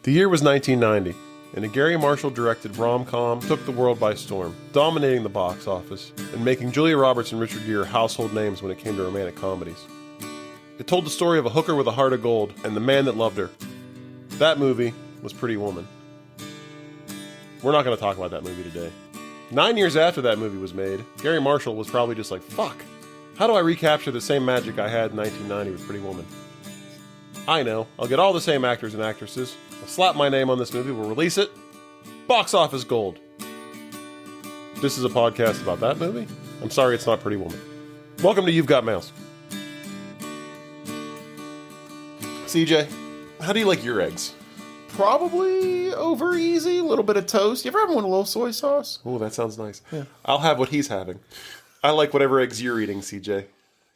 The year was 1990, and a Gary Marshall-directed rom-com took the world by storm, dominating the box office and making Julia Roberts and Richard Gere household names when it came to romantic comedies. It told the story of a hooker with a heart of gold and the man that loved her. That movie was Pretty Woman. We're not going to talk about that movie today. 9 years after that movie was made, Gary Marshall was probably just like, fuck, how do I recapture the same magic I had in 1990 with Pretty Woman? I know, I'll get all the same actors and actresses, I'll slap my name on this movie, we'll release it, box office gold. This is a podcast about that movie? I'm sorry it's not Pretty Woman. Welcome to You've Got Mails. CJ, how do you like your eggs? Probably over easy, a little bit of toast. You ever have one with a little soy sauce? Oh, that sounds nice. Yeah. I'll have what he's having. I like whatever eggs you're eating, CJ,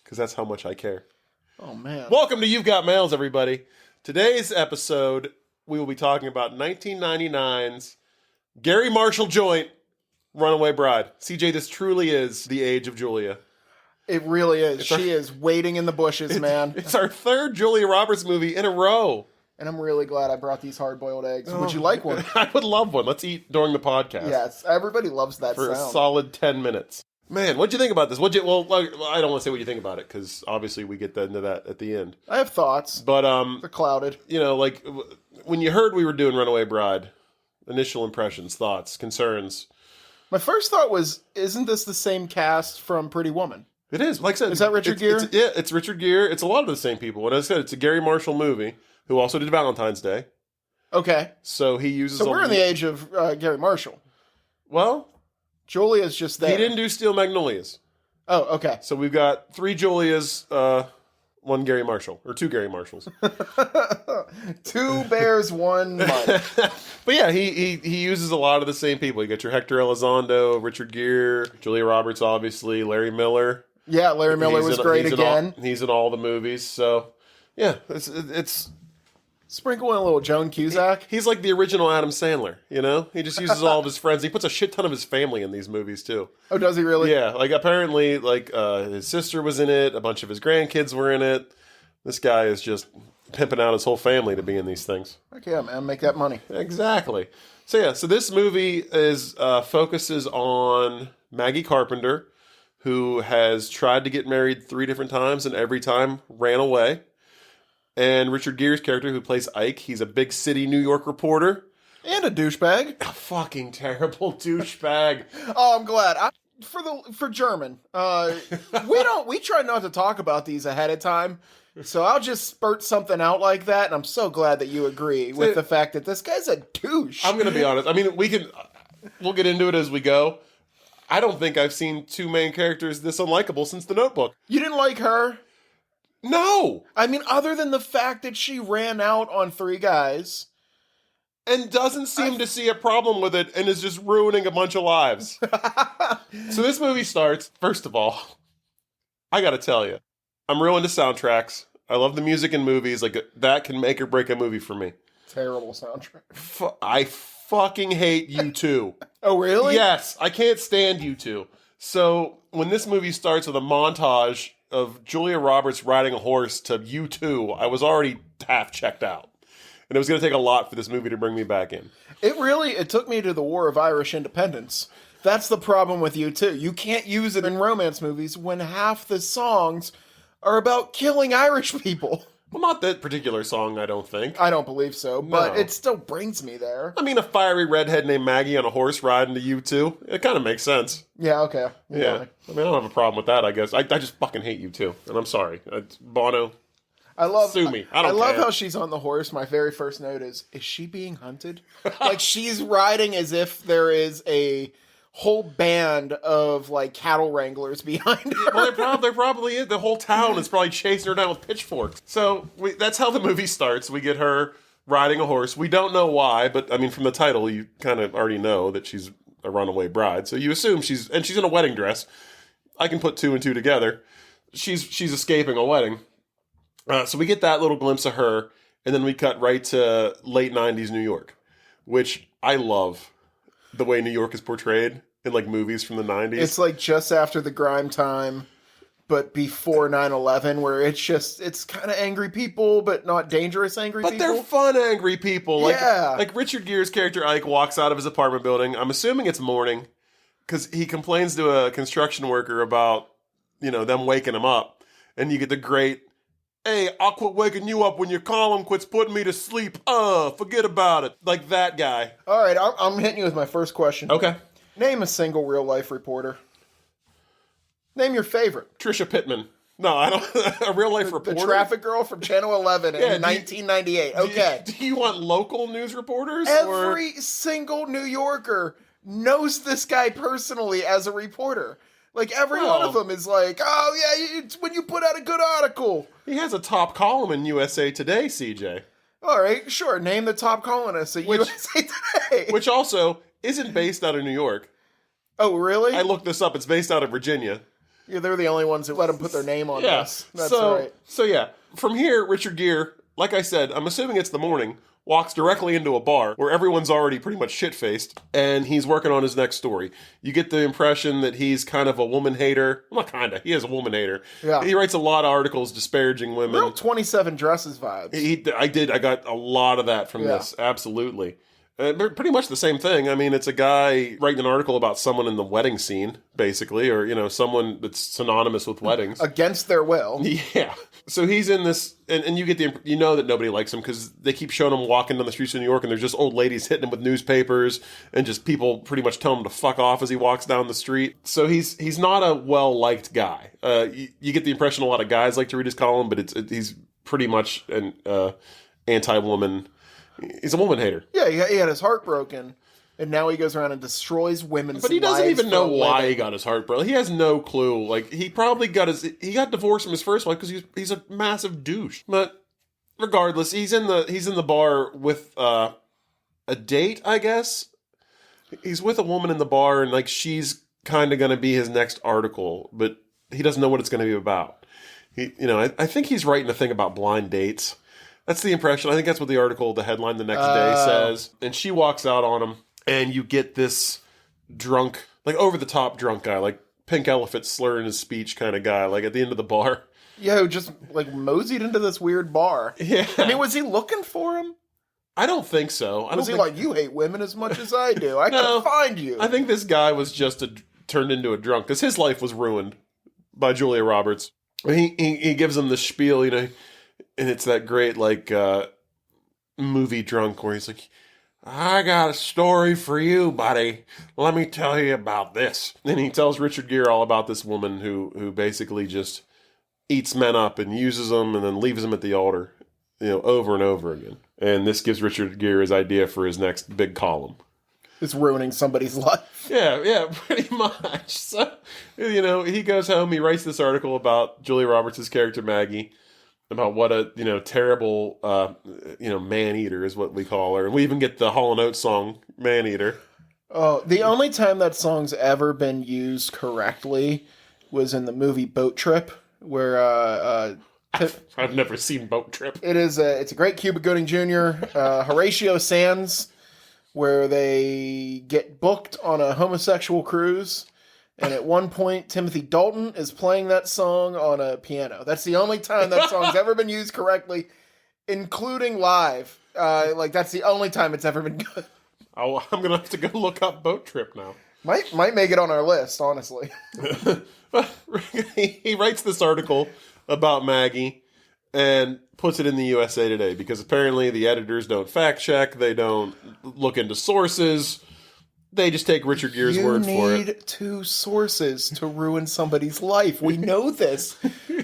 because that's how much I care. Oh, man. Welcome to You've Got Mails, everybody. Today's episode, we will be talking about 1999's Gary Marshall joint, Runaway Bride. CJ, this truly is the age of Julia. It really is. She is waiting in the bushes, man. It's our third Julia Roberts movie in a row. And I'm really glad I brought these hard-boiled eggs. Would you like one? I would love one. Let's eat during the podcast. Yes, everybody loves that for sound. A solid 10 minutes. Man, what'd you think about this? Well, I don't want to say what you think about it, because obviously we get into that at the end. I have thoughts. But, they're clouded. You know, like, when you heard we were doing Runaway Bride, initial impressions, thoughts, concerns. My first thought was, isn't this the same cast from Pretty Woman? It is. Like I said, is that Richard Gere? It's Richard Gere. It's a lot of the same people. And as I said, it's a Gary Marshall movie, who also did Valentine's Day. Okay. So he uses... So we're in the age of Gary Marshall. Well... Julia's just there. He didn't do Steel Magnolias. Oh, okay. So we've got 3 Julias, one Gary Marshall. Or 2 Gary Marshalls. 2 bears, 1 month. But yeah, he uses a lot of the same people. You got your Hector Elizondo, Richard Gere, Julia Roberts, obviously, Larry Miller. Yeah, Larry Miller was great again. He's in all the movies. So, yeah, it's sprinkle in a little Joan Cusack. He's like the original Adam Sandler, you know? He just uses all of his friends. He puts a shit ton of his family in these movies, too. Oh, does he really? Yeah, like apparently, like his sister was in it. A bunch of his grandkids were in it. This guy is just pimping out his whole family to be in these things. Heck yeah, man. Make that money. Exactly. So yeah, so this movie focuses on Maggie Carpenter, who has tried to get married 3 different times and every time ran away. And Richard Gere's character, who plays Ike, he's a big city New York reporter. And a douchebag. A fucking terrible douchebag. Oh, I'm glad. For German, we try not to talk about these ahead of time. So I'll just spurt something out like that, and I'm so glad that you agree with the fact that this guy's a douche. I'm going to be honest. I mean, we'll get into it as we go. I don't think I've seen 2 main characters this unlikable since The Notebook. You didn't like her? No! I mean, other than the fact that she ran out on 3 guys. And doesn't seem to see a problem with it and is just ruining a bunch of lives. So this movie starts, first of all, I gotta tell you, I'm real into soundtracks. I love the music in movies. Like, that can make or break a movie for me. Terrible soundtrack. I fucking hate U2. Oh, really? Yes, I can't stand U2. So when this movie starts with a montage of Julia Roberts riding a horse to U2, I was already half checked out. And it was going to take a lot for this movie to bring me back in. It took me to the War of Irish Independence. That's the problem with U2. You can't use it in romance movies when half the songs are about killing Irish people. Well, not that particular song, I don't think. I don't believe so, but it still brings me there. I mean, a fiery redhead named Maggie on a horse riding to U2, it kind of makes sense. Yeah, okay. Yeah. I mean, I don't have a problem with that, I guess. I just fucking hate U2, and I'm sorry. Bono, sue me. I love how she's on the horse. My very first note is she being hunted? Like, she's riding as if there is a whole band of, like, cattle wranglers behind her. Well, there probably is. The whole town is probably chasing her down with pitchforks. So that's how the movie starts. We get her riding a horse. We don't know why, but, I mean, from the title, you kind of already know that she's a runaway bride. So you assume she's in a wedding dress. I can put 2 and 2 together. She's escaping a wedding. So we get that little glimpse of her, and then we cut right to late 90s New York, which I love the way New York is portrayed in, like, movies from the 90s. It's like just after the grime time. but before 9/11, where it's kind of angry people, but not dangerous angry But people. they're fun angry people. Yeah. Like Richard Gere's character Ike walks out of his apartment building. I'm assuming it's morning, because he complains to a construction worker about, them waking him up. And you get the great, "Hey, I'll quit waking you up when your column quits putting me to sleep. Forget about it." Like that guy. All right, I'm hitting you with my first question. Okay. Name a single real-life reporter. Name your favorite. Trisha Pittman. No, I don't. A real-life reporter? The traffic girl from Channel 11 in 1998. Okay. Do you want local news reporters? Every single New Yorker knows this guy personally as a reporter. Like, every one of them is like, "Oh, yeah, it's when you put out a good article." He has a top column in USA Today, CJ. All right, sure. Name the top columnist at USA Today. Which also isn't based out of New York. Oh, really? I looked this up. It's based out of Virginia. Yeah, they're the only ones who let them put their name on this. That's right. So, yeah. From here, Richard Gere, like I said, I'm assuming it's the morning, walks directly into a bar where everyone's already pretty much shit-faced, and he's working on his next story. You get the impression that he's kind of a woman hater. Well, not kind of. He is a woman hater. Yeah. He writes a lot of articles disparaging women. Real 27 Dresses vibes. I got a lot of that from this. Absolutely. Pretty much the same thing. I mean, it's a guy writing an article about someone in the wedding scene, basically, or, someone that's synonymous with weddings. Against their will. Yeah. So he's in this, and you get that nobody likes him because they keep showing him walking down the streets of New York, and there's just old ladies hitting him with newspapers, and just people pretty much tell him to fuck off as he walks down the street. So he's not a well-liked guy. You get the impression a lot of guys like to read his column, but he's pretty much an anti-woman. He's a woman hater. Yeah, he had his heart broken, and now he goes around and destroys women's lives. But he doesn't even know why he got his heart broken. He has no clue. Like, he probably he got divorced from his first wife because he's a massive douche. But regardless, he's in the bar with a date, I guess. He's with a woman in the bar, and like she's kind of going to be his next article, but he doesn't know what it's going to be about. I think he's writing a thing about blind dates. That's the impression. I think that's what the headline the next day says. And she walks out on him, and you get this drunk, like over-the-top drunk guy, like Pink Elephant slurring his speech kind of guy, like at the end of the bar. Yeah, who just like moseyed into this weird bar. Yeah. I mean, was he looking for him? I don't think so. Was he like, "You hate women as much as I do. I can find you"? I think this guy was just turned into a drunk, because his life was ruined by Julia Roberts. He gives him the spiel, and it's that great, like, movie drunk where he's like, "I got a story for you, buddy. Let me tell you about this." And he tells Richard Gere all about this woman who basically just eats men up and uses them and then leaves them at the altar, over and over again. And this gives Richard Gere his idea for his next big column. It's ruining somebody's life. Yeah, pretty much. So, he goes home, he writes this article about Julia Roberts' character Maggie, about what a, terrible, man-eater is what we call her. And we even get the Hall & Oates song, Man-Eater. Oh, the only time that song's ever been used correctly was in the movie Boat Trip, where... I've never seen Boat Trip. It's a great Cuba Gooding Jr., Horatio Sands, where they get booked on a homosexual cruise, and at one point Timothy Dalton is playing that song on a piano. That's the only time that song's ever been used correctly, including live. That's the only time it's ever been good. I'm gonna have to go look up Boat Trip now. Might make it on our list, honestly. He writes this article about Maggie and puts it in the USA Today because apparently the editors don't fact check, they don't look into sources, they just take Richard Gere's word for it. You need 2 sources to ruin somebody's life. We know this.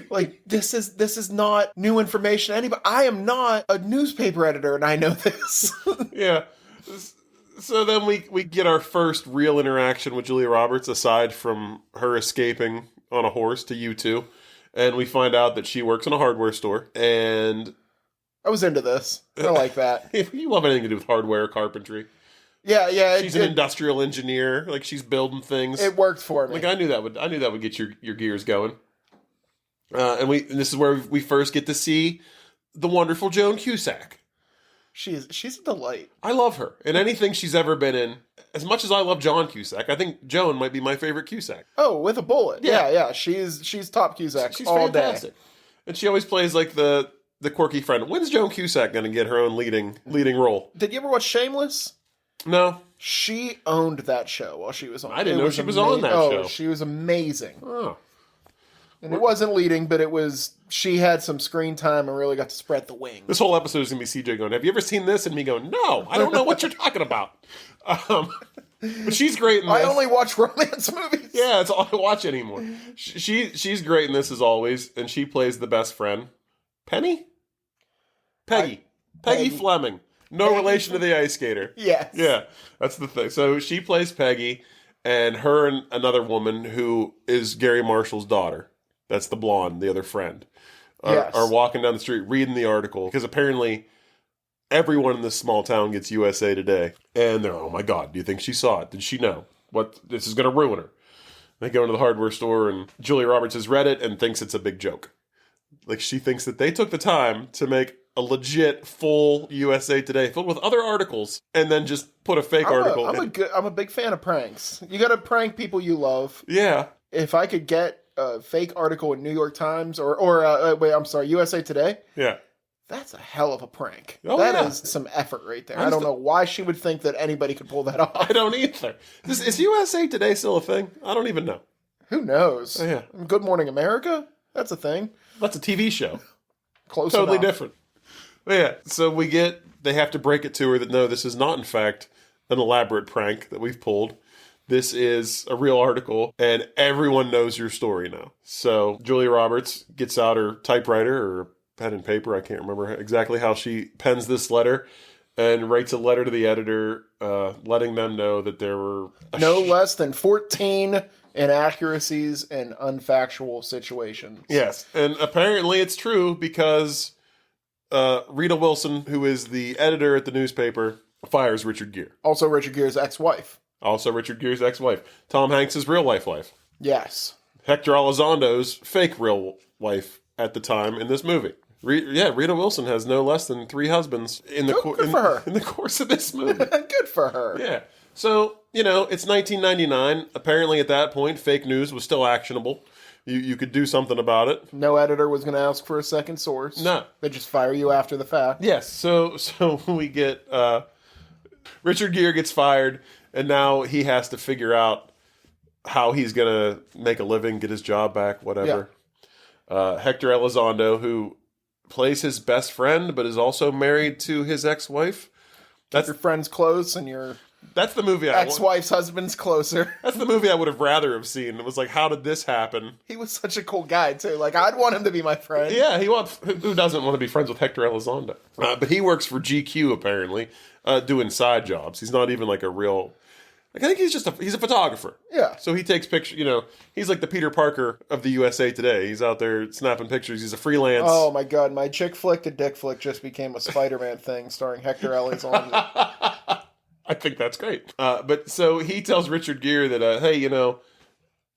Like, this is not new information to anybody. I am not a newspaper editor, and I know this. Yeah. So then we get our first real interaction with Julia Roberts, aside from her escaping on a horse to U2. And we find out that she works in a hardware store, and... I was into this. I like that. If you love anything to do with hardware, carpentry. Yeah. She's an industrial engineer. Like, she's building things. It worked for me. Like, I knew that would get your gears going. And this is where we first get to see the wonderful Joan Cusack. She's a delight. I love her. And anything she's ever been in, as much as I love John Cusack, I think Joan might be my favorite Cusack. Oh, with a bullet. Yeah. She's top Cusack She's all fantastic. day. And she always plays like the quirky friend. When's Joan Cusack going to get her own leading role? Did you ever watch Shameless? No. She owned that show while she was on. I didn't know she was on that show. She was amazing. Oh. And it wasn't leading, but she had some screen time and really got to spread the wings. This whole episode is going to be CJ going, have you ever seen this? And me going, no, I don't know what you're talking about. But she's great in this. I only watch romance movies. Yeah, that's all I watch anymore. She's great in this as always, and she plays the best friend. Penny? Peggy Fleming. No relation to the ice skater. Yes. Yeah, that's the thing. So she plays Peggy, and her and another woman who is Gary Marshall's daughter. That's the blonde, the other friend. Are walking down the street reading the article, because apparently everyone in this small town gets USA Today. And they're, oh my God, do you think she saw it? Did she know? This is going to ruin her. They go into the hardware store, and Julia Roberts has read it and thinks it's a big joke. Like, she thinks that they took the time to make a legit full USA Today filled with other articles and then just put a fake article in. I'm a big fan of pranks. You got to prank people you love. Yeah. If I could get a fake article in New York Times or USA Today. Yeah. That's a hell of a prank. Oh, that is some effort right there. I don't know why she would think that anybody could pull that off. I don't either. Is USA Today still a thing? I don't even know. Who knows? Oh, yeah. Good Morning America? That's a thing. That's a TV show. Close totally enough. Different. But yeah, so they have to break it to her that no, this is not in fact an elaborate prank that we've pulled. This is a real article, and everyone knows your story now. So Julia Roberts gets out her typewriter or pen and paper. I can't remember exactly how she pens this letter and writes a letter to the editor letting them know that there were no less than 14 inaccuracies and unfactual situations. Yes, and apparently it's true because Rita Wilson, who is the editor at the newspaper, fires Richard Gere. Also Richard Gere's ex-wife. Tom Hanks' real-life wife. Yes. Hector Elizondo's fake real wife at the time in this movie. Rita Wilson has no less than 3 husbands in the course of this movie. Good for her. Yeah. So, it's 1999. Apparently at that point, fake news was still actionable. You could do something about it. No editor was going to ask for a second source. No. They just fire you after the fact. Yes. So we get Richard Gere gets fired, and now he has to figure out how he's going to make a living, get his job back, whatever. Yeah. Hector Elizondo, who plays his best friend, but is also married to his ex-wife. That's your friend's close, and that's the movie. Ex-wife's husband's closer. That's the movie I would have rather have seen. It was like, how did this happen? He was such a cool guy too. Like, I'd want him to be my friend. Yeah, who doesn't want to be friends with Hector Elizondo? But he works for GQ apparently, doing side jobs. He's not even like a real. Like, I think he's a photographer. Yeah. So he takes pictures. He's like the Peter Parker of the USA Today. He's out there snapping pictures. He's a freelance. Oh my God, my chick flick to dick flick just became a Spider-Man thing starring Hector Elizondo. I think that's great. But so he tells Richard Gere that, hey,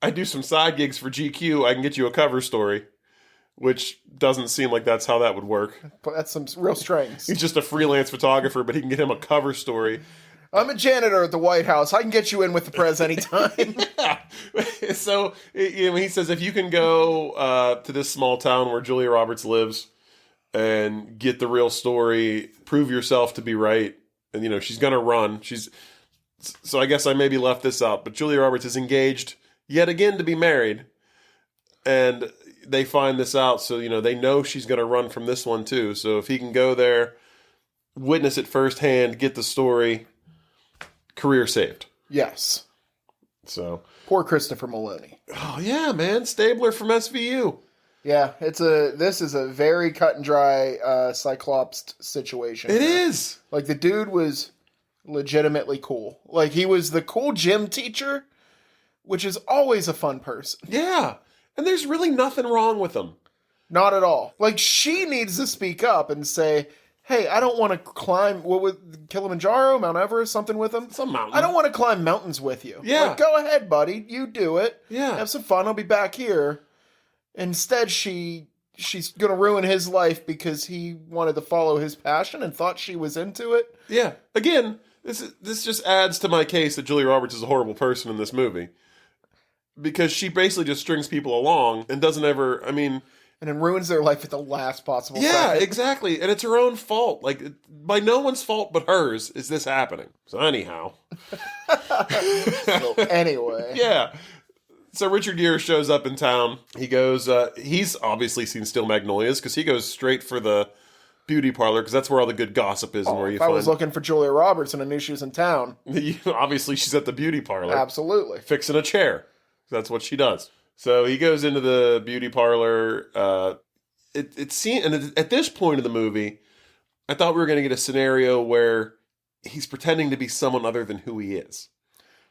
I do some side gigs for GQ. I can get you a cover story, which doesn't seem like that's how that would work. But that's some real strings. He's just a freelance photographer, but he can get him a cover story. I'm a janitor at the White House. I can get you in with the press anytime. Yeah. So he says, if you can go to this small town where Julia Roberts lives and get the real story, prove yourself to be right, and she's gonna run. So I guess I maybe left this out, but Julia Roberts is engaged yet again to be married, and they find this out. So they know she's gonna run from this one too. So if he can go there, witness it firsthand, get the story, career saved. Yes. So poor Christopher Maloney. Oh yeah, man, Stabler from SVU. Yeah, this is a very cut and dry Cyclops situation. It is. Like, the dude was legitimately cool. Like, he was the cool gym teacher, which is always a fun person. Yeah, and there's really nothing wrong with him. Not at all. Like, she needs to speak up and say, hey, I don't want to climb, Kilimanjaro, Mount Everest, something with him? Some mountain. I don't want to climb mountains with you. Yeah. Like, go ahead, buddy. You do it. Yeah. Have some fun. I'll be back here. Instead, she's going to ruin his life because he wanted to follow his passion and thought she was into it. Yeah. Again, This just adds to my case that Julia Roberts is a horrible person in this movie. Because she basically just strings people along and doesn't ever, I mean... And then ruins their life at the last possible Yeah, second. exactly. And it's her own fault. Like, by no one's fault but hers is this happening. So anyhow. So anyway. Yeah. So Richard Gere shows up in town. He goes, he's obviously seen Steel Magnolias because he goes straight for the beauty parlor because that's where all the good gossip is and where you If find... I was looking for Julia Roberts and I knew she was in town. Obviously, she's at the beauty parlor. Absolutely. Fixing a chair. That's what she does. So he goes into the beauty parlor. It seemed, and at this point of the movie, I thought we were going to get a scenario where he's pretending to be someone other than who he is.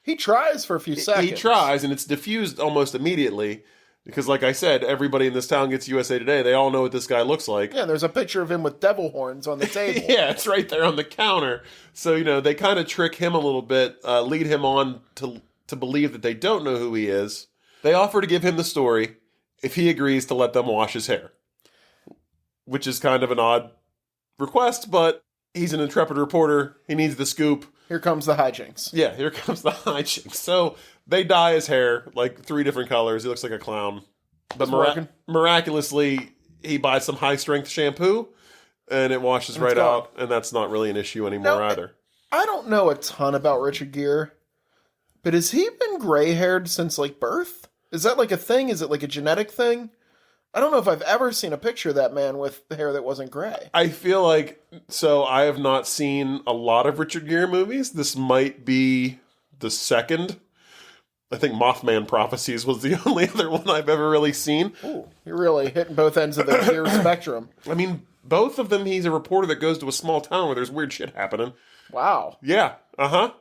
He tries for a few seconds. He tries, and it's diffused almost immediately. Because, like I said, everybody in this town gets USA Today. They all know what this guy looks like. Yeah, there's a picture of him with devil horns on the table. Yeah, it's right there on the counter. So, they kind of trick him a little bit, lead him on to believe that they don't know who he is. They offer to give him the story if he agrees to let them wash his hair. Which is kind of an odd request, but he's an intrepid reporter. He needs the scoop. Here comes the hijinks. Yeah, here comes the hijinks. So they dye his hair like 3 different colors. He looks like a clown. But miraculously, he buys some high-strength shampoo, and it washes right out. And that's not really an issue anymore either. I don't know a ton about Richard Gere, but has he been gray-haired since, birth? Is that, a thing? Is it, a genetic thing? I don't know if I've ever seen a picture of that man with hair that wasn't gray. I feel like... So, I have not seen a lot of Richard Gere movies. This might be the second. I think Mothman Prophecies was the only other one I've ever really seen. Ooh, you're really hitting both ends of the Gere spectrum. I mean, both of them, he's a reporter that goes to a small town where there's weird shit happening. Wow. Yeah, uh-huh.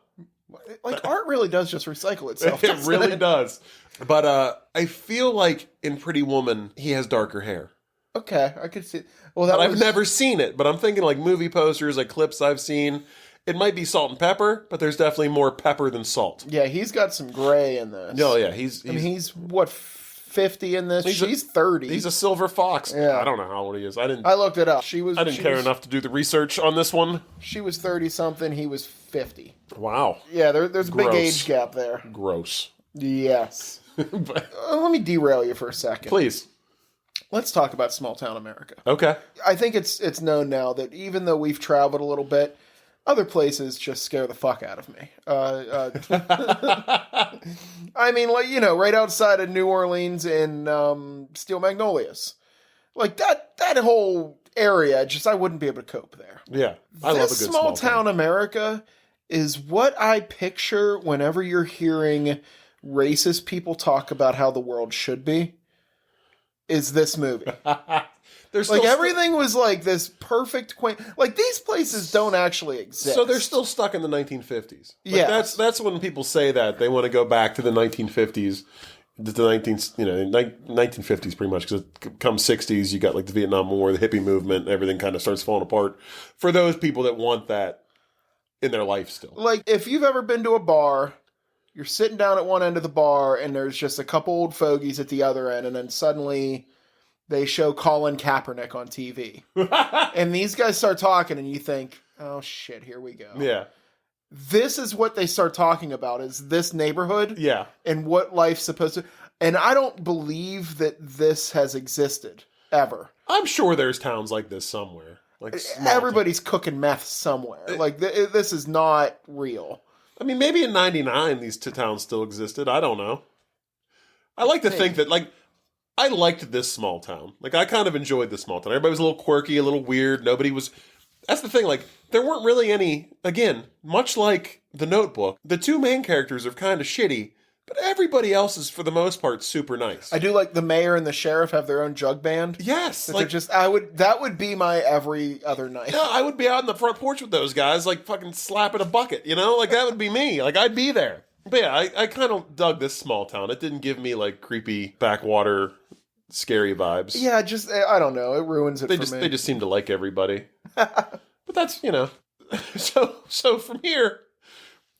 Art really does just recycle itself. It really does. But I feel like in Pretty Woman, he has darker hair. Okay, I could see. Well, I've never seen it, but I'm thinking movie posters, clips I've seen. It might be salt and pepper, but there's definitely more pepper than salt. Yeah, he's got some gray in this. Oh, yeah, he's what, 50 in this? She's 30. He's a silver fox. Yeah. I don't know how old he is. I looked it up. I didn't care enough to do the research on this one. She was 30-something. He was 50. Wow. Yeah, there's a big age gap there. Gross. Yes. Let me derail you for a second. Please. Let's talk about small-town America. Okay. I think it's known now that even though we've traveled a little bit, other places just scare the fuck out of me. I mean, right outside of New Orleans in Steel Magnolias. That whole area, I wouldn't be able to cope there. Yeah, I love a good small town. America is what I picture whenever you're hearing racist people talk about how the world should be, is this movie. There's everything was this perfect quaint. These places don't actually exist. So they're still stuck in the 1950s. Yeah, that's when people say that they want to go back to the 1950s, the 1950s pretty much, because it comes 60s, you got the Vietnam War, the hippie movement, everything kind of starts falling apart. For those people that want that in their life still, if you've ever been to a bar. You're sitting down at one end of the bar, and there's just a couple old fogies at the other end, and then suddenly they show Colin Kaepernick on TV. And these guys start talking, and you think, oh, shit, here we go. Yeah. This is what they start talking about, is this neighborhood. Yeah. And what life's supposed to... And I don't believe that this has existed, ever. I'm sure there's towns like this somewhere. Everybody's cooking meth somewhere. This is not real. I mean, maybe in 99 these 2 towns still existed. I don't know. I like to think that, I liked this small town. I kind of enjoyed this small town. Everybody was a little quirky, a little weird. Nobody was... That's the thing, there weren't really any... Again, much like The Notebook, the 2 main characters are kind of shitty, but everybody else is, for the most part, super nice. I do like the mayor and the sheriff have their own jug band. Yes. That would be my every other night. Yeah, I would be out on the front porch with those guys, fucking slapping a bucket, that would be me. I'd be there. But yeah, I kind of dug this small town. It didn't give me, creepy backwater, scary vibes. Yeah, I don't know. It ruins it for me. They just seem to like everybody. But that's, So from here...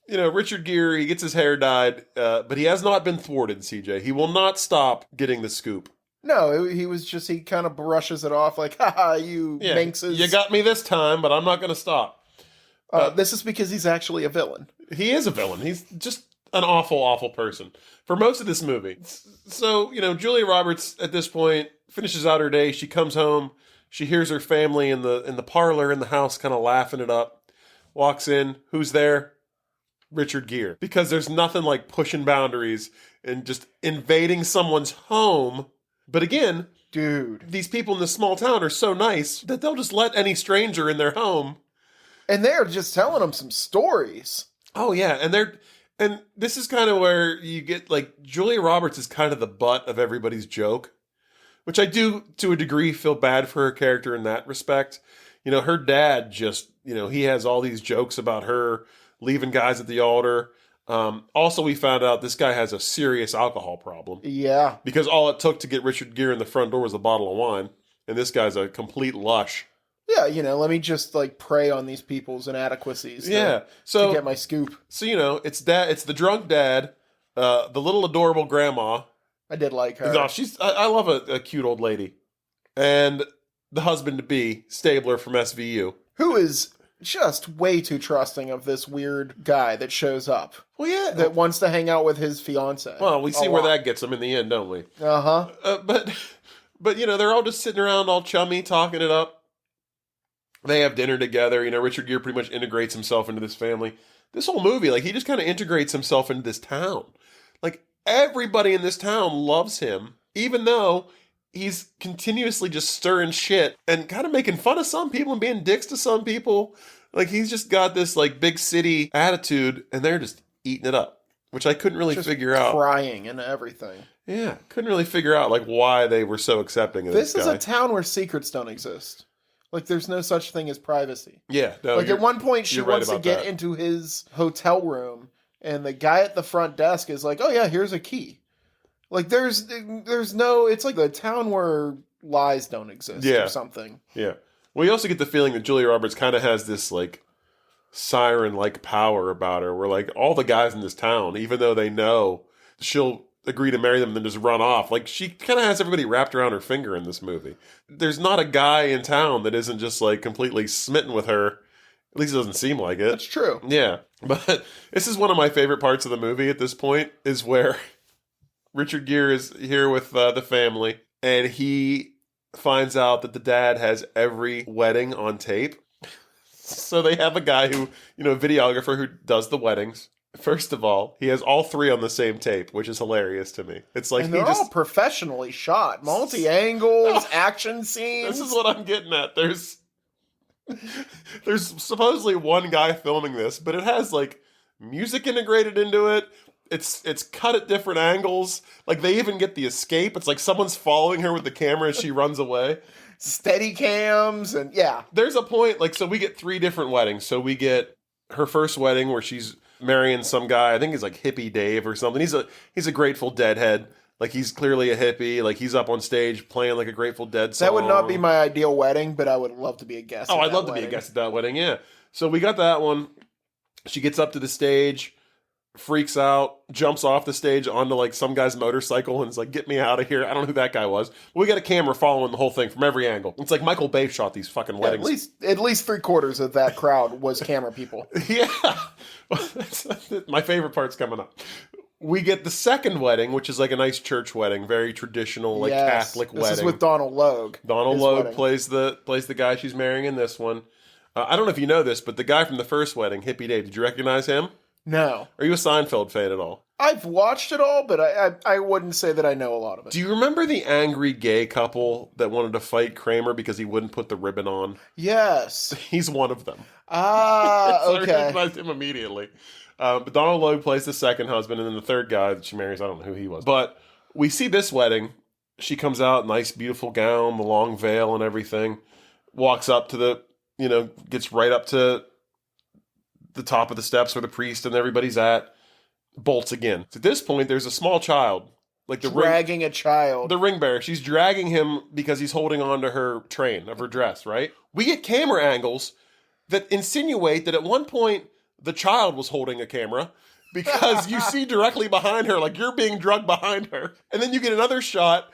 Richard Gere, he gets his hair dyed, but he has not been thwarted, CJ. He will not stop getting the scoop. No, he kind of brushes it off haha, you minxes. You got me this time, but I'm not going to stop. This is because he's actually a villain. He is a villain. He's just an awful, awful person for most of this movie. So, Julia Roberts at this point finishes out her day. She comes home. She hears her family in the parlor in the house kind of laughing it up. Walks in. Who's there? Richard Gere. Because there's nothing like pushing boundaries and just invading someone's home. But again, dude, these people in this small town are so nice that they'll just let any stranger in their home. And they're just telling them some stories. Oh yeah, and this is kind of where you get like Julia Roberts is kind of the butt of everybody's joke, which I do to a degree feel bad for her character in that respect. Her dad just, he has all these jokes about her leaving guys at the altar. Also, we found out this guy has a serious alcohol problem. Yeah. Because all it took to get Richard Gere in the front door was a bottle of wine, and this guy's a complete lush. Yeah, let me just prey on these people's inadequacies. To get my scoop. So it's the drunk dad, the little adorable grandma. I did like her. No, I love a cute old lady, and the husband to be Stabler from SVU, who is just way too trusting of this weird guy that shows up. Well, yeah, that wants to hang out with his fiance. Well, we see where that gets him in the end, don't we? But they're all just sitting around, all chummy, talking it up. They have dinner together. Richard Gere pretty much integrates himself into this family. This whole movie, he just kind of integrates himself into this town. Everybody in this town loves him, even though he's continuously just stirring shit and kind of making fun of some people and being dicks to some people. He's just got this, big city attitude, and they're just eating it up, which I couldn't really figure out. Crying and everything. Yeah, couldn't really figure out, why they were so accepting of this guy. This is a town where secrets don't exist. There's no such thing as privacy. Yeah. No, at one point, she wants to get into his hotel room, and the guy at the front desk is like, oh, yeah, here's a key. There's no... It's like a town where lies don't exist or something. Yeah. Well, you also get the feeling that Julia Roberts kind of has this, siren-like power about her, where, all the guys in this town, even though they know she'll agree to marry them and then just run off. She kind of has everybody wrapped around her finger in this movie. There's not a guy in town that isn't just completely smitten with her. At least it doesn't seem like it. That's true. Yeah. But this is one of my favorite parts of the movie at this point, is where Richard Gere is here with the family, and he finds out that the dad has every wedding on tape. So they have a guy who, a videographer who does the weddings. First of all, he has all three on the same tape, which is hilarious to me. It's and they're all professionally shot. Multi-angles, action scenes. This is what I'm getting at. There's supposedly one guy filming this, but it has, music integrated into it. It's cut at different angles. They even get the escape. It's someone's following her with the camera as she runs away. Steady cams, and yeah. There's a point, so we get three different weddings. So we get her first wedding where she's marrying some guy. I think he's Hippie Dave or something. He's a Grateful Dead head. He's clearly a hippie. He's up on stage playing a Grateful Dead song. That would not be my ideal wedding, but I would love to be a guest. Oh, I'd love to be a guest at that wedding, yeah. So we got that one. She gets up to the stage, freaks out, jumps off the stage onto some guy's motorcycle and is get me out of here. I don't know who that guy was. But we got a camera following the whole thing from every angle. It's Michael Bay shot these fucking weddings. At least 3/4 of that crowd was camera people. Yeah. My favorite part's coming up. We get the second wedding, which is a nice church wedding, very traditional, Catholic wedding. This is with Donald Logue. Donald Logue plays the guy she's marrying in this one. I don't know if you know this, but the guy from the first wedding, Hippie Dave, did you recognize him? No. Are you a Seinfeld fan at all? I've watched it all, but I wouldn't say that I know a lot of it. Do you remember the angry gay couple that wanted to fight Kramer because he wouldn't put the ribbon on? Yes. He's one of them. So okay. I recognized him immediately. But Donald Logue plays the second husband, and then the third guy that she marries, I don't know who he was. But we see this wedding. She comes out, nice, beautiful gown, the long veil and everything. Walks up to the, gets right up to the top of the steps where the priest and everybody's at. Bolts again. At this point, there's a small child. Dragging a child. The ring bearer. She's dragging him because he's holding on to her train of her dress, right? We get camera angles that insinuate that at one point, the child was holding a camera because you see directly behind her, you're being drugged behind her. And then you get another shot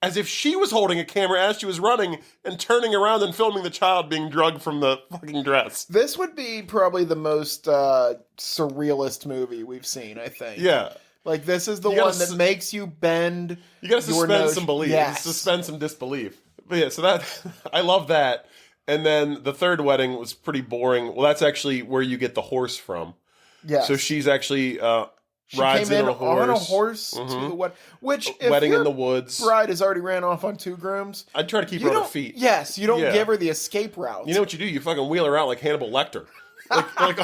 as if she was holding a camera as she was running and turning around and filming the child being drugged from the fucking dress. This would be probably the most surrealist movie we've seen, I think. Yeah. Like, this is the one that makes you bend. You gotta suspend some belief. Yes. Suspend some disbelief. But yeah, so that, I love that. And then the third wedding was pretty boring. Well, that's actually where you get the horse from. Yeah. So she's actually she rides came in on a horse. to the wedding. Which, if Wedding your in the woods. bride has already ran off on 2 grooms, I'd try to keep her on her feet. Yes, you don't Yeah. give her the escape route. You know what you do? You fucking wheel her out like Hannibal Lecter. like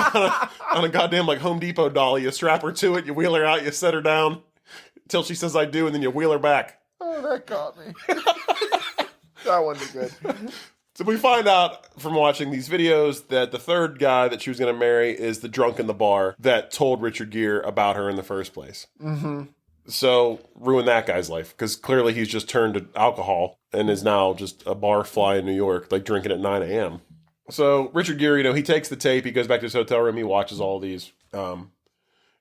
on a goddamn like Home Depot dolly. You strap her to it, you wheel her out, you set her down until she says I do, and then you wheel her back. Oh, that got me. That wasn't good. So we find out from watching these videos that the third guy that she was going to marry is the drunk in the bar that told Richard Gere about her in the first place. Mm-hmm. So ruin that guy's life, because clearly he's just turned to alcohol and is now just a bar fly in New York, like drinking at 9 a.m. So Richard Gere, he takes the tape, he goes back to his hotel room, he watches all these. And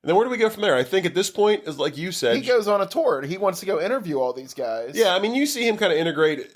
then where do we go from there? I think at this point, is like you said, He goes on a tour. He wants to go interview all these guys. yeah, I mean, you see him kind of integrate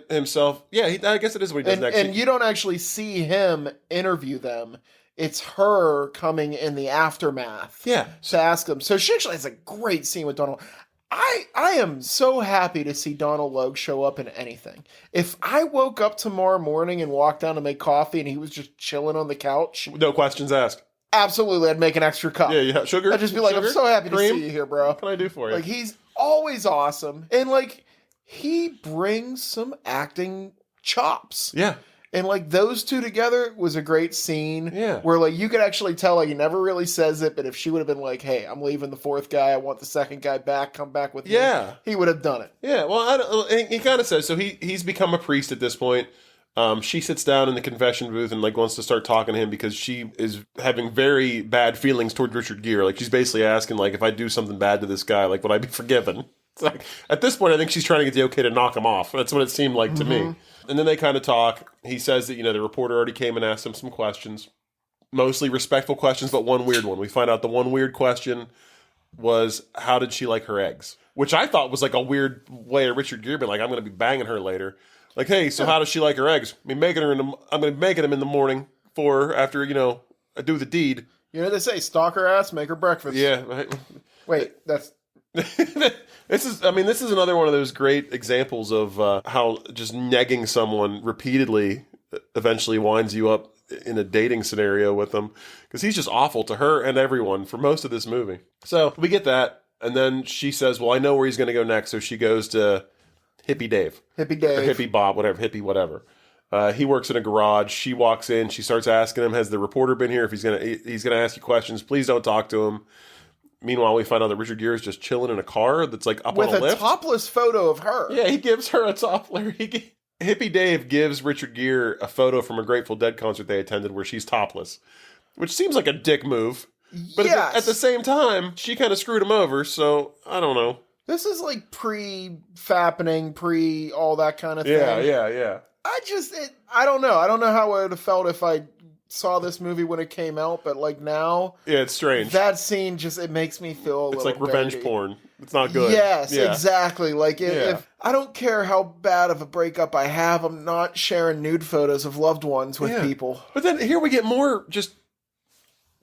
himself. Yeah, I guess it is what he does next. And you don't actually see him interview them. It's her coming in the aftermath. Yeah. To ask them. So she actually has a great scene with Donald. I am so happy to see Donald Logue show up in anything. If I woke up tomorrow morning and walked down to make coffee and he was just chilling on the couch, No questions asked. absolutely, I'd make an extra cup. Yeah. Sugar? I'd just be like, Sugar? I'm so happy Cream? to see you here, bro. What can I do for you? Like, he's always awesome. And, like, he brings some acting chops. Yeah. And, like, those two together was a great scene. Yeah. Where, like, you could actually tell, like, he never really says it, but if she would have been like, hey, I'm leaving the fourth guy, I want the second guy back, come back with me. Yeah. He would have done it. Yeah, well, he kind of says, so he's become a priest at this point. She sits down in the confession booth and, like, wants to start talking to him because she is having very bad feelings toward Richard Gere. Like, she's basically asking, like, if I do something bad to this guy, like, would I be forgiven? It's like, at this point, I think she's trying to get the okay to knock him off. That's what it seemed like to me. And then they kind of talk. He says that, the reporter already came and asked him some questions. Mostly respectful questions, but one weird one. We find out the one weird question was, how did she like her eggs? Which I thought was like a weird way of Richard Gere being like, I'm going to be banging her later. Like, hey, so how does she like her eggs? I'm going to be making them in the morning for after, I do the deed. You know, they say, stalk her ass, make her breakfast. Yeah. Right. Wait, that's... This is another one of those great examples of how just negging someone repeatedly eventually winds you up in a dating scenario with them, because he's just awful to her and everyone for most of this movie. So we get that, and then she says, well, I know where he's going to go next, so she goes to Hippie Dave. Hippie Dave. Or Hippie Bob, whatever. He works in a garage. She walks in. She starts asking him, has the reporter been here? If he's gonna ask you questions, please don't talk to him. Meanwhile, we find out that Richard Gere is just chilling in a car that's like up with on a lift. With a topless photo of her. Yeah, he gives her a topless. Hippie Dave gives Richard Gere a photo from a Grateful Dead concert they attended where she's topless, which seems like a dick move. But yes. at the same time, she kind of screwed him over, so I don't know. This is like pre-fappening, all that kind of thing. Yeah. I don't know. I don't know how I would have felt if I saw this movie when it came out, but like now... Yeah, it's strange. That scene it makes me feel It's like revenge dirty. porn. It's not good. Yes, exactly. Like, if I don't care how bad of a breakup I have, I'm not sharing nude photos of loved ones with people. But then here we get more just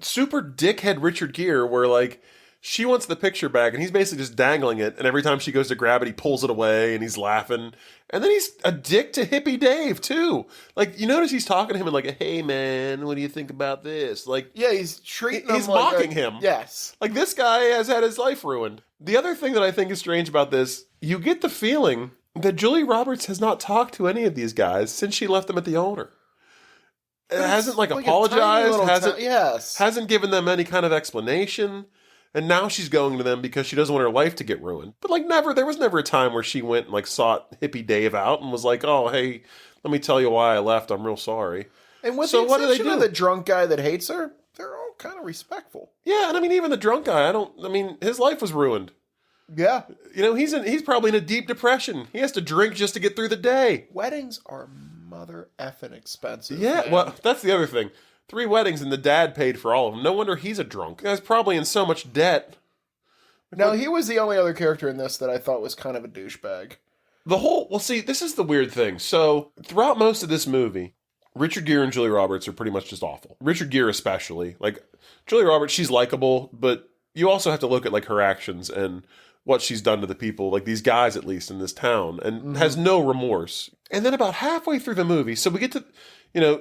super dickhead Richard Gere, where like she wants the picture back and he's basically just dangling it, and every time she goes to grab it, he pulls it away and he's laughing. And then he's a dick to Hippie Dave too. Like, you notice he's talking to him in like, hey man, what do you think about this? Like, yeah, he's treating him he's mocking him. Yes. Like, this guy has had his life ruined. The other thing that I think is strange about this, you get the feeling that Julia Roberts has not talked to any of these guys since she left them at the altar. It hasn't like apologized, hasn't given them any kind of explanation. And now she's going to them because she doesn't want her life to get ruined. But like there was never a time where she went and like sought Hippie Dave out and was like, oh, hey, let me tell you why I left. I'm real sorry. And with the exception of the drunk guy that hates her, they're all kind of respectful. Yeah, and I mean, even the drunk guy, his life was ruined. Yeah. He's probably in a deep depression. He has to drink just to get through the day. Weddings are mother effing expensive. Yeah, man. well, that's the other thing. 3 weddings and the dad paid for all of them. No wonder he's a drunk. The guy's probably in so much debt. No, he was the only other character in this that I thought was kind of a douchebag. Well, see, this is the weird thing. So, throughout most of this movie, Richard Gere and Julia Roberts are pretty much just awful. Richard Gere especially. Like, Julia Roberts, she's likable, but you also have to look at, like, her actions and what she's done to the people, like these guys at least in this town, and has no remorse. And then about halfway through the movie, so we get to,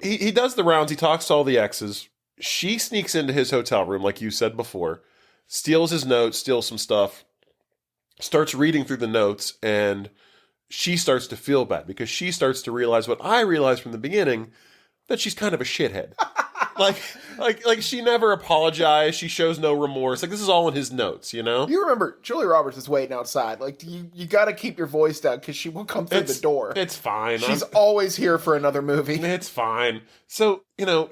he does the rounds, he talks to all the exes. She sneaks into his hotel room, like you said before, steals his notes, steals some stuff, starts reading through the notes, and she starts to feel bad because she starts to realize what I realized from the beginning, that she's kind of a shithead. like she never apologized. She shows no remorse. Like, this is all in his notes, You remember, Julia Roberts is waiting outside. Like, you got to keep your voice down because she will come through the door. It's fine. She's always here for another movie. It's fine. So,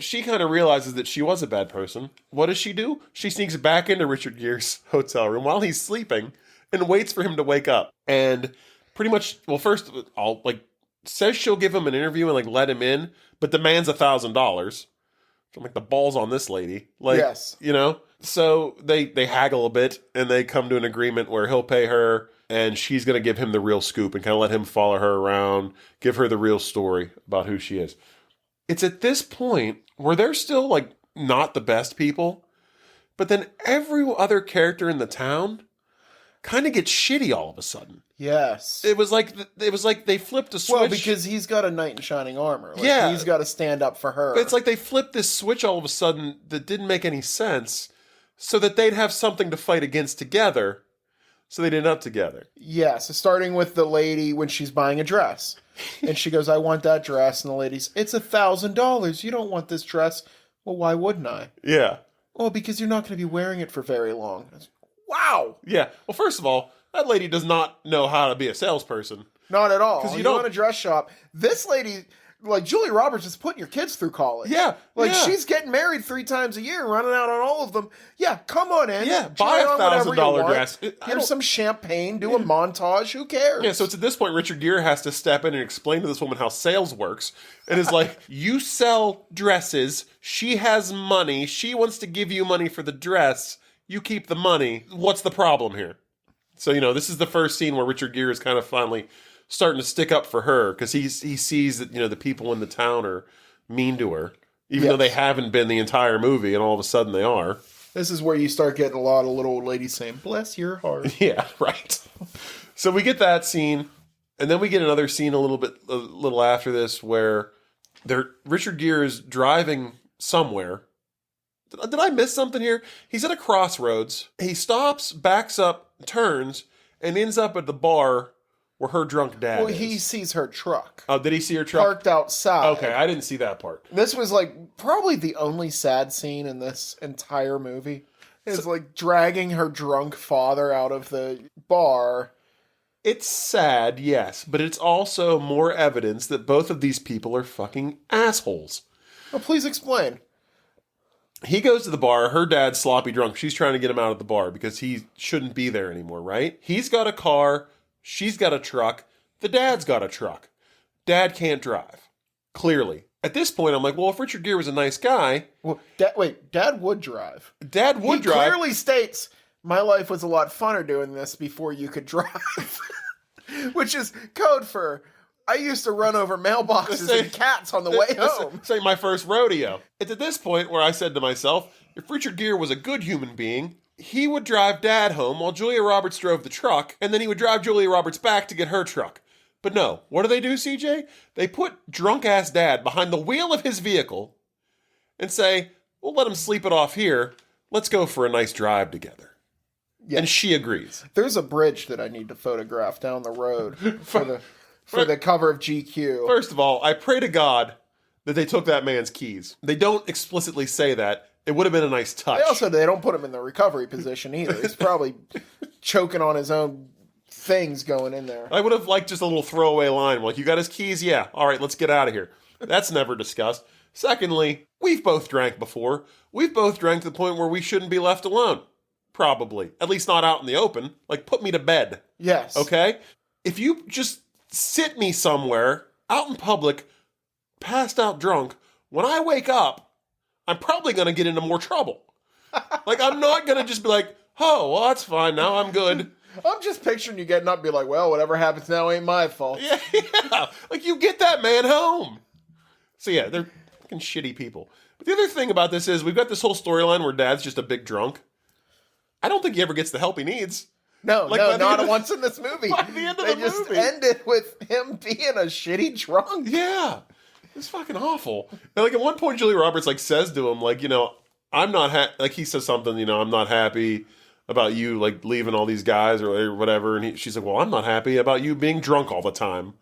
she kind of realizes that she was a bad person. What does she do? She sneaks back into Richard Gere's hotel room while he's sleeping and waits for him to wake up. And pretty much, well, first, says she'll give him an interview and, let him in, but demands $1,000. I'm like, the balls on this lady. Yes. So they haggle a bit, and they come to an agreement where he'll pay her, and she's going to give him the real scoop and kind of let him follow her around, give her the real story about who she is. It's at this point where they're still, not the best people, but then every other character in the town kind of gets shitty all of a sudden. Yes. It was like they flipped a switch. Well, because he's got a knight in shining armor. Yeah. He's got to stand up for her. But it's like they flipped this switch all of a sudden that didn't make any sense so that they'd have something to fight against together, so they ended up together. Yes, starting with the lady when she's buying a dress. And she goes, I want that dress. And the lady's, it's $1,000. You don't want this dress. Well, why wouldn't I? Yeah. Well, because you're not going to be wearing it for very long. Wow. Yeah. Well, first of all, that lady does not know how to be a salesperson. Not at all. 'Cause you don't want a dress shop. This lady, Julia Roberts, is putting your kids through college. Yeah. She's getting married 3 times a year, running out on all of them. Yeah, come on in. Yeah, buy a $1,000 dress. Here's some champagne, do a montage. Who cares? Yeah, so it's at this point Richard Gere has to step in and explain to this woman how sales works. And is like, you sell dresses. She has money. She wants to give you money for the dress. You keep the money. What's the problem here? So, this is the first scene where Richard Gere is kind of finally starting to stick up for her because he sees that, the people in the town are mean to her, even though they haven't been the entire movie, and all of a sudden they are. This is where you start getting a lot of little old ladies saying, bless your heart. Yeah, right. So we get that scene, and then we get another scene a little after this where Richard Gere is driving somewhere. Did I miss something here? He's at a crossroads. He stops, backs up, turns, and ends up at the bar where her drunk dad is. He sees her truck. Oh, did he see her truck? Parked outside. Okay, I didn't see that part. This was probably the only sad scene in this entire movie. Is dragging her drunk father out of the bar. It's sad, yes, but it's also more evidence that both of these people are fucking assholes. Well, please explain. He goes to the bar. Her dad's sloppy drunk. She's trying to get him out of the bar because he shouldn't be there anymore, right? He's got a car. She's got a truck. The dad's got a truck. Dad can't drive. Clearly. At this point, I'm like, well, if Richard Gere was a nice guy... Well, Dad would drive. Dad would drive. He clearly states, my life was a lot funner doing this before you could drive. Which is code for... I used to run over mailboxes and cats on the way home. Say my first rodeo. It's at this point where I said to myself, if Richard Gere was a good human being, he would drive Dad home while Julia Roberts drove the truck, and then he would drive Julia Roberts back to get her truck. But no, what do, CJ? They put drunk-ass Dad behind the wheel of his vehicle and say, we'll let him sleep it off here. Let's go for a nice drive together. Yeah. And she agrees. There's a bridge that I need to photograph down the road for the cover of GQ. First of all, I pray to God that they took that man's keys. They don't explicitly say that. It would have been a nice touch. They don't put him in the recovery position either. He's probably choking on his own things going in there. I would have liked just a little throwaway line. Like, you got his keys? Yeah. All right, let's get out of here. That's never discussed. Secondly, we've both drank before. We've both drank to the point where we shouldn't be left alone. Probably. At least not out in the open. Put me to bed. Yes. Okay? If you just sit me somewhere, out in public, passed out drunk, when I wake up, I'm probably going to get into more trouble. I'm not going to just be like, oh, well, that's fine. Now I'm good. I'm just picturing you getting up and be like, well, whatever happens now ain't my fault. Yeah. Like, you get that man home. So yeah, they're fucking shitty people. But the other thing about this is we've got this whole storyline where Dad's just a big drunk. I don't think he ever gets the help he needs. No, not once in this movie. By the end of the movie. They just ended with him being a shitty drunk. Yeah. It's fucking awful. And like at one point, Julia Roberts like says to him, like, you know, I'm not like he says something, you know, I'm not happy about you like leaving all these guys or whatever. And she's like, well, I'm not happy about you being drunk all the time.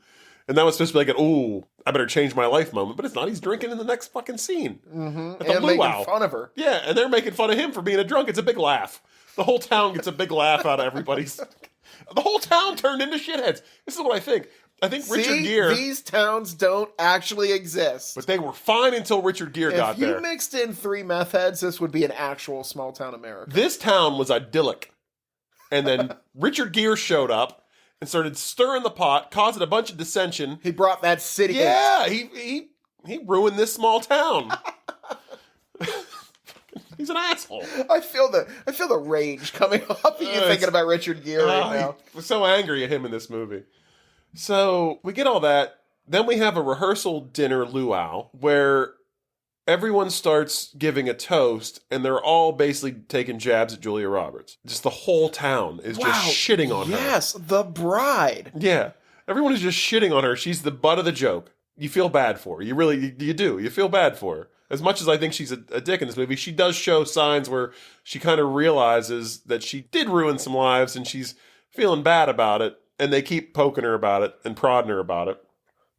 And that was supposed to be like an, ooh, I better change my life moment. But it's not. He's drinking in the next fucking scene. Mm-hmm. And making fun of her. Yeah, and they're making fun of him for being a drunk. It's a big laugh. The whole town gets a big laugh out of everybody's. The whole town turned into shitheads. This is what I think. I think Richard Gere. These towns don't actually exist. But they were fine until Richard Gere got there. If you mixed in 3 meth heads, this would be an actual small town America. This town was idyllic. And then Richard Gere showed up and started stirring the pot, causing a bunch of dissension. He brought that city. Yeah, he ruined this small town. He's an asshole. I feel the rage coming up at you thinking about Richard Gere right now. I'm so angry at him in this movie. So we get all that. Then we have a rehearsal dinner luau where everyone starts giving a toast and they're all basically taking jabs at Julia Roberts. Just the whole town is just shitting on her. Yes, the bride. Yeah. Everyone is just shitting on her. She's the butt of the joke. You feel bad for her. You do. You feel bad for her. As much as I think she's a dick in this movie, she does show signs where she kind of realizes that she did ruin some lives and she's feeling bad about it. And they keep poking her about it and prodding her about it.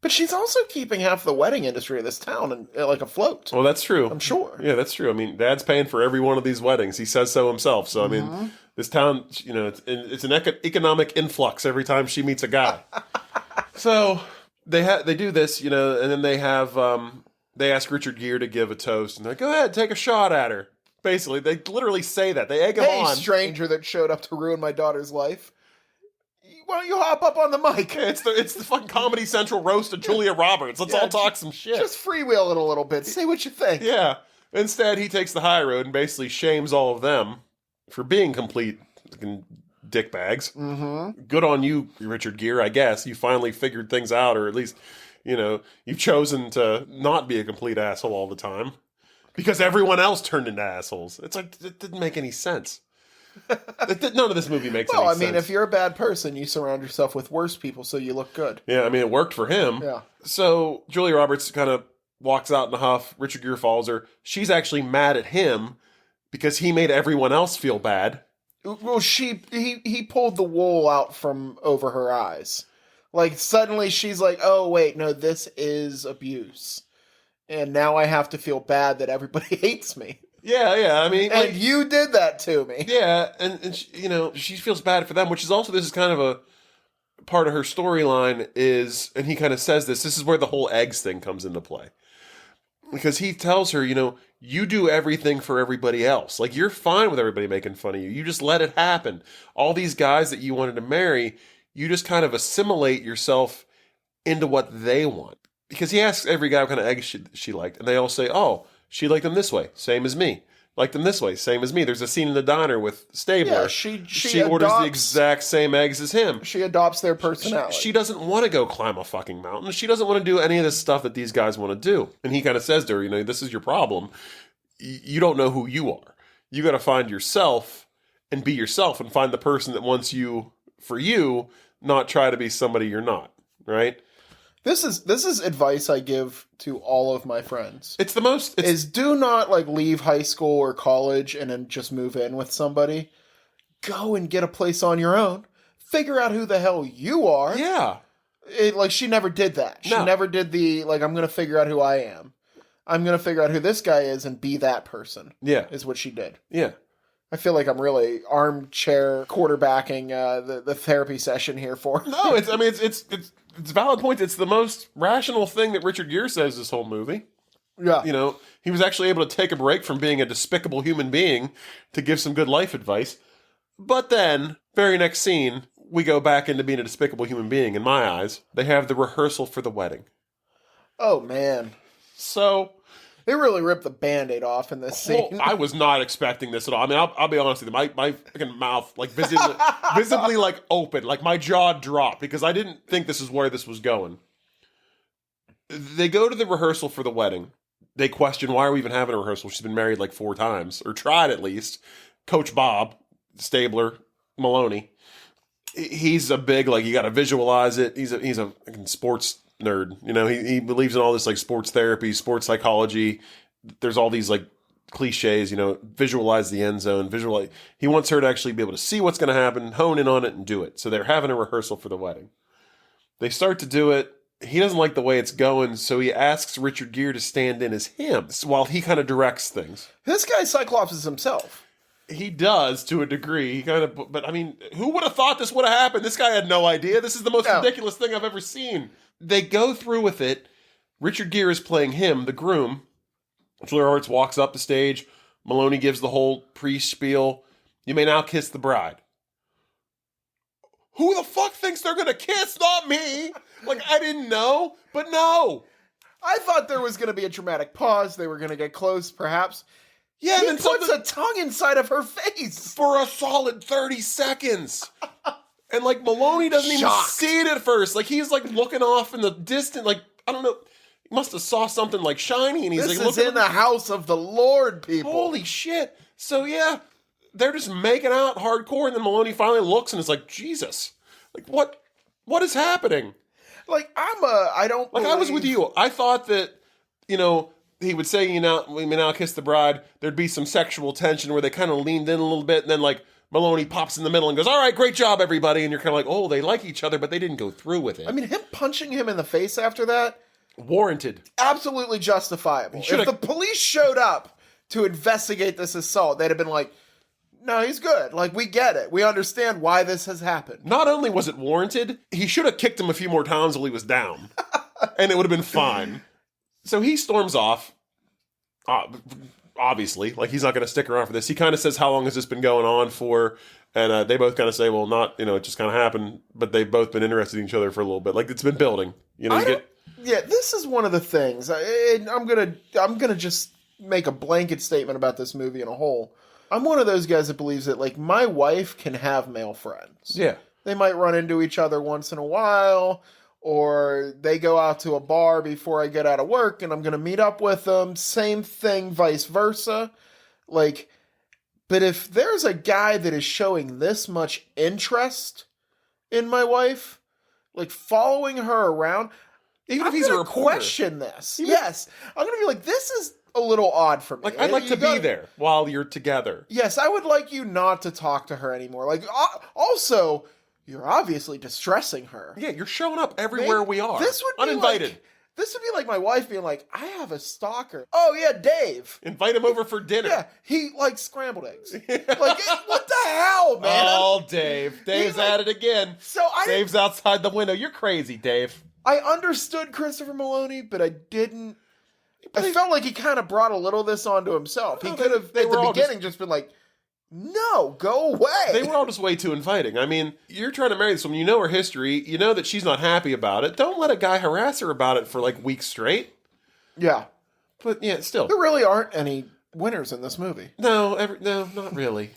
But she's also keeping half the wedding industry of this town and like afloat. Well, that's true. I'm sure. Yeah, that's true. I mean, Dad's paying for every one of these weddings. He says so himself. So, I mean, this town, you know, it's an economic influx every time she meets a guy. So they do this, you know, and then they have they ask Richard Gere to give a toast, and they're like, go ahead, take a shot at her. Basically, they literally say that. They egg him on. Hey, stranger that showed up to ruin my daughter's life. Why don't you hop up on the mic? Yeah, it's the fucking Comedy Central roast of Julia Roberts. Let's all talk some shit. Just freewheel it a little bit. Say what you think. Yeah. Instead, he takes the high road and basically shames all of them for being complete fucking dickbags. Mm-hmm. Good on you, Richard Gere, I guess. You finally figured things out, or at least, you know, you've chosen to not be a complete asshole all the time. Because everyone else turned into assholes. It's like, it didn't make any sense. None of this movie makes any sense. Well, I mean, if you're a bad person, you surround yourself with worse people so you look good. Yeah, I mean, it worked for him. Yeah. So Julia Roberts kind of walks out in a huff. Richard Gere follows her. She's actually mad at him because he made everyone else feel bad. Well, he pulled the wool out from over her eyes. Like, suddenly she's like, oh, wait, no, this is abuse. And now I have to feel bad that everybody hates me. Yeah, I mean... And you did that to me. Yeah, and she, you know, she feels bad for them, which is also, this is kind of a part of her storyline is, and he kind of says this is where the whole eggs thing comes into play. Because he tells her, you know, you do everything for everybody else. Like, you're fine with everybody making fun of you. You just let it happen. All these guys that you wanted to marry, you just kind of assimilate yourself into what they want. Because he asks every guy what kind of eggs she liked, and they all say, oh, she liked them this way, same as me. Liked them this way, same as me. There's a scene in the diner with Stabler. Yeah, she orders the exact same eggs as him. She adopts their personality. She doesn't want to go climb a fucking mountain. She doesn't want to do any of this stuff that these guys want to do. And he kind of says to her, you know, this is your problem. You don't know who you are. You got to find yourself and be yourself and find the person that wants you for you, not try to be somebody you're not, right? This is advice I give to all of my friends. It's the most... is do not, like, leave high school or college and then just move in with somebody. Go and get a place on your own. Figure out who the hell you are. Yeah. Like, she never did that. She never did the, like, I'm going to figure out who I am. I'm going to figure out who this guy is and be that person. Yeah. Is what she did. Yeah. I feel like I'm really armchair quarterbacking the therapy session here for. No, it's valid points. It's the most rational thing that Richard Gere says this whole movie. Yeah. You know, he was actually able to take a break from being a despicable human being to give some good life advice. But then, very next scene, we go back into being a despicable human being, in my eyes. They have the rehearsal for the wedding. Oh, man. So, They really ripped the Band-Aid off in this scene. I was not expecting this at all. I mean, I'll be honest with you. My fucking mouth, like, visibly, like, open. Like, my jaw dropped because I didn't think this is where this was going. They go to the rehearsal for the wedding. They question, why are we even having a rehearsal? She's been married like 4 times, or tried at least. Coach Bob, Stabler, Maloney. He's a big, like, you got to visualize it. He's a fucking sports nerd. You know, he believes in all this, like, sports therapy, sports psychology. There's all these, like, cliches, you know, visualize the end zone, visualize. He wants her to actually be able to see what's going to happen, hone in on it, and do it. So they're having a rehearsal for the wedding. They start to do it. He doesn't like the way it's going, so he asks Richard Gere to stand in as him while he kind of directs things. This guy Cyclops is himself. He does, to a degree. He kind of, but I mean, who would have thought this would have happened? This guy had no idea. This is the most ridiculous thing I've ever seen. They go through with it. Richard Gere is playing him, the groom. Julia Roberts walks up the stage. Maloney gives the whole pre-spiel. You may now kiss the bride. Who the fuck thinks they're gonna kiss? Not me. Like, I didn't know, but no. I thought there was going to be a dramatic pause. They were going to get close, perhaps. Yeah, he and then puts a tongue inside of her face for a solid 30 seconds. And, like, Maloney doesn't even see it at first. Like, he's, like, looking off in the distance. Like, I don't know. He must have saw something, like, shiny. And he's this like, is in the house of the Lord, people. Holy shit. So, yeah, they're just making out hardcore. And then Maloney finally looks and is like, Jesus. Like, what is happening? Like, I don't Like, I was with you. I thought that, you know, he would say, we may now kiss the bride. There'd be some sexual tension where they kind of leaned in a little bit. And then, like, Maloney pops in the middle and goes, all right, great job, everybody. And you're kind of like, oh, they like each other, but they didn't go through with it. I mean, him punching him in the face after that? Warranted. Absolutely justifiable. If the police showed up to investigate this assault, they'd have been like, no, he's good. Like, we get it. We understand why this has happened. Not only was it warranted, he should have kicked him a few more times while he was down. And it would have been fine. So he storms off. Obviously. Like, he's not going to stick around for this. He kind of says, how long has this been going on for? And they both kind of say, well, not, it just kind of happened. But they've both been interested in each other for a little bit. Like, it's been building. Yeah, this is one of the things. I'm gonna just make a blanket statement about this movie in a whole. I'm one of those guys that believes that, like, my wife can have male friends. Yeah. They might run into each other once in a while, or they go out to a bar before I get out of work and I'm going to meet up with them. Same thing, vice versa. Like, but if there's a guy that is showing this much interest in my wife, like following her around, even if he's a reporter, question this. Yes. I'm going to be like, this is a little odd for me. Like, I'd like to be there while you're together. Yes, I would like you not to talk to her anymore. Like, also, you're obviously distressing her. Yeah, you're showing up everywhere we are. This would be uninvited. This would be like my wife being like, I have a stalker. Oh, yeah, Dave. Invite him over for dinner. Yeah, he likes scrambled eggs. Like, what the hell, man? Oh, Dave. Dave's at it again. Dave's outside the window. You're crazy, Dave. I understood Christopher Maloney, but I didn't. I felt like he kind of brought a little of this onto himself. He could have, at the beginning, just been like, no, go away. They were all just way too inviting. I mean, you're trying to marry this woman. You know her history. You know that she's not happy about it. Don't let a guy harass her about it for, like, weeks straight. Yeah. But, yeah, still. There really aren't any winners in this movie. No, not really.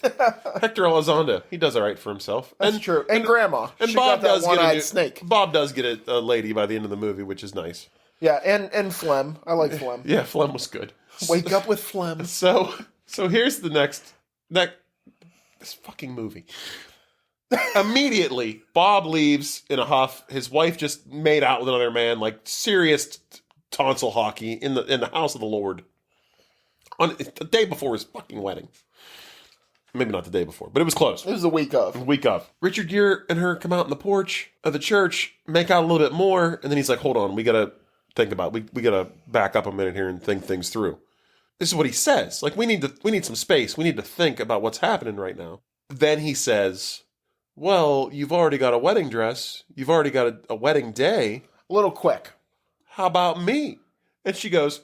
Hector Elizondo, he does all right for himself. That's true. And Grandma. And she Bob got that does one-eyed get snake. Bob does get a lady by the end of the movie, which is nice. Yeah, and phlegm. I like phlegm. Yeah, phlegm was good. Wake up with phlegm. So here's the next this fucking movie. Immediately, Bob leaves in a huff. His wife just made out with another man, like serious tonsil hockey in the house of the Lord. On the day before his fucking wedding. Maybe not the day before, but it was close. It was the week of. The week of. Richard Gere and her come out on the porch of the church, make out a little bit more, and then he's like, hold on, we gotta think about it. We gotta back up a minute here and think things through. This is what he says. Like, we need some space. We need to think about what's happening right now. Then he says, well, you've already got a wedding dress. You've already got a wedding day. A little quick. How about me? And she goes,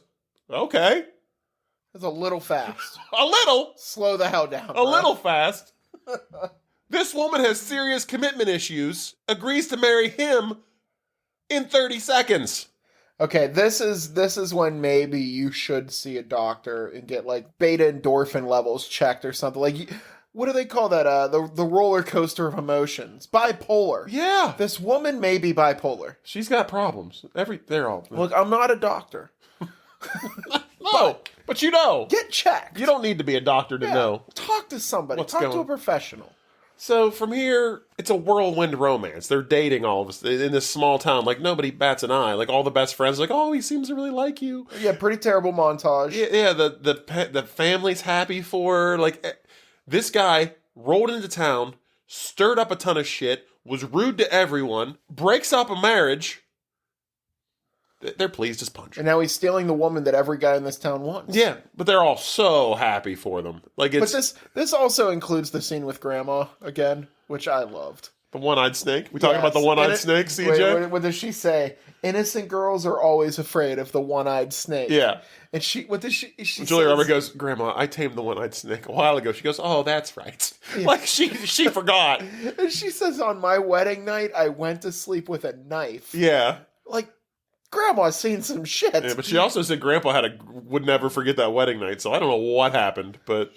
okay. That's a little fast. A little? Slow the hell down. A little fast. This woman has serious commitment issues, agrees to marry him in 30 seconds. Okay, this is when maybe you should see a doctor and get like beta endorphin levels checked or something. Like, what do they call that? The roller coaster of emotions, bipolar. Yeah, This woman may be bipolar. she's got problems. They're all. Look, I'm not a doctor. No, but you know, Get checked. you don't need to be a doctor to know. Talk to somebody. What's Talk to going- a professional. So from here, it's a whirlwind romance. They're dating all of us in this small town. Like nobody bats an eye. Like all the best friends, are like, oh, he seems to really like you. Yeah, pretty terrible montage. Yeah. The family's happy for her. Like this guy rolled into town, stirred up a ton of shit, was rude to everyone, breaks up a marriage. They're pleased as punch. And now he's stealing the woman that every guy in this town wants. Yeah, but they're all so happy for them. Like it's But this also includes the scene with Grandma again, which I loved. the one-eyed snake. We talking about the Yes. one-eyed And snake, CJ? Wait, what does she say? Innocent girls are always afraid of the one-eyed snake. Yeah. And what does she Julia says- Roberts goes, Grandma, I tamed the one-eyed snake a while ago. She goes, oh, that's right. Like she forgot. And she says, on my wedding night, I went to sleep with a knife. Yeah. Like, Grandma's seen some shit. Yeah, but she also said Grandpa would never forget that wedding night. So I don't know what happened, but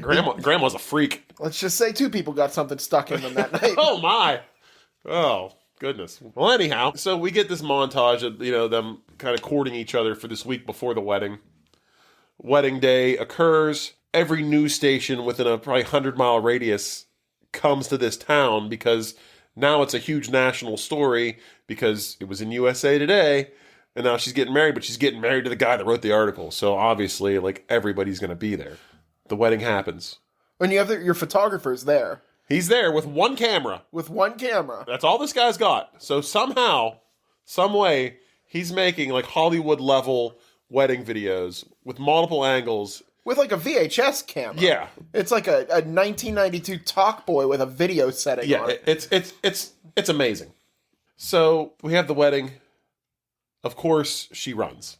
Grandma's a freak. Let's just say two people got something stuck in them that night. Oh my. Oh goodness. Well, anyhow, so we get this montage of them kind of courting each other for this week before the wedding. Wedding day occurs. Every news station within a probably 100-mile radius comes to this town because now it's a huge national story because it was in USA Today, and now she's getting married, but she's getting married to the guy that wrote the article. So obviously, like, everybody's going to be there. The wedding happens. When you have your photographer's there. He's there with one camera. With one camera. That's all this guy's got. So somehow, some way, he's making like Hollywood-level wedding videos with multiple angles. With like a VHS camera. Yeah. It's like a 1992 Talkboy with a video setting Yeah, on it. it's amazing. So we have the wedding. Of course, she runs,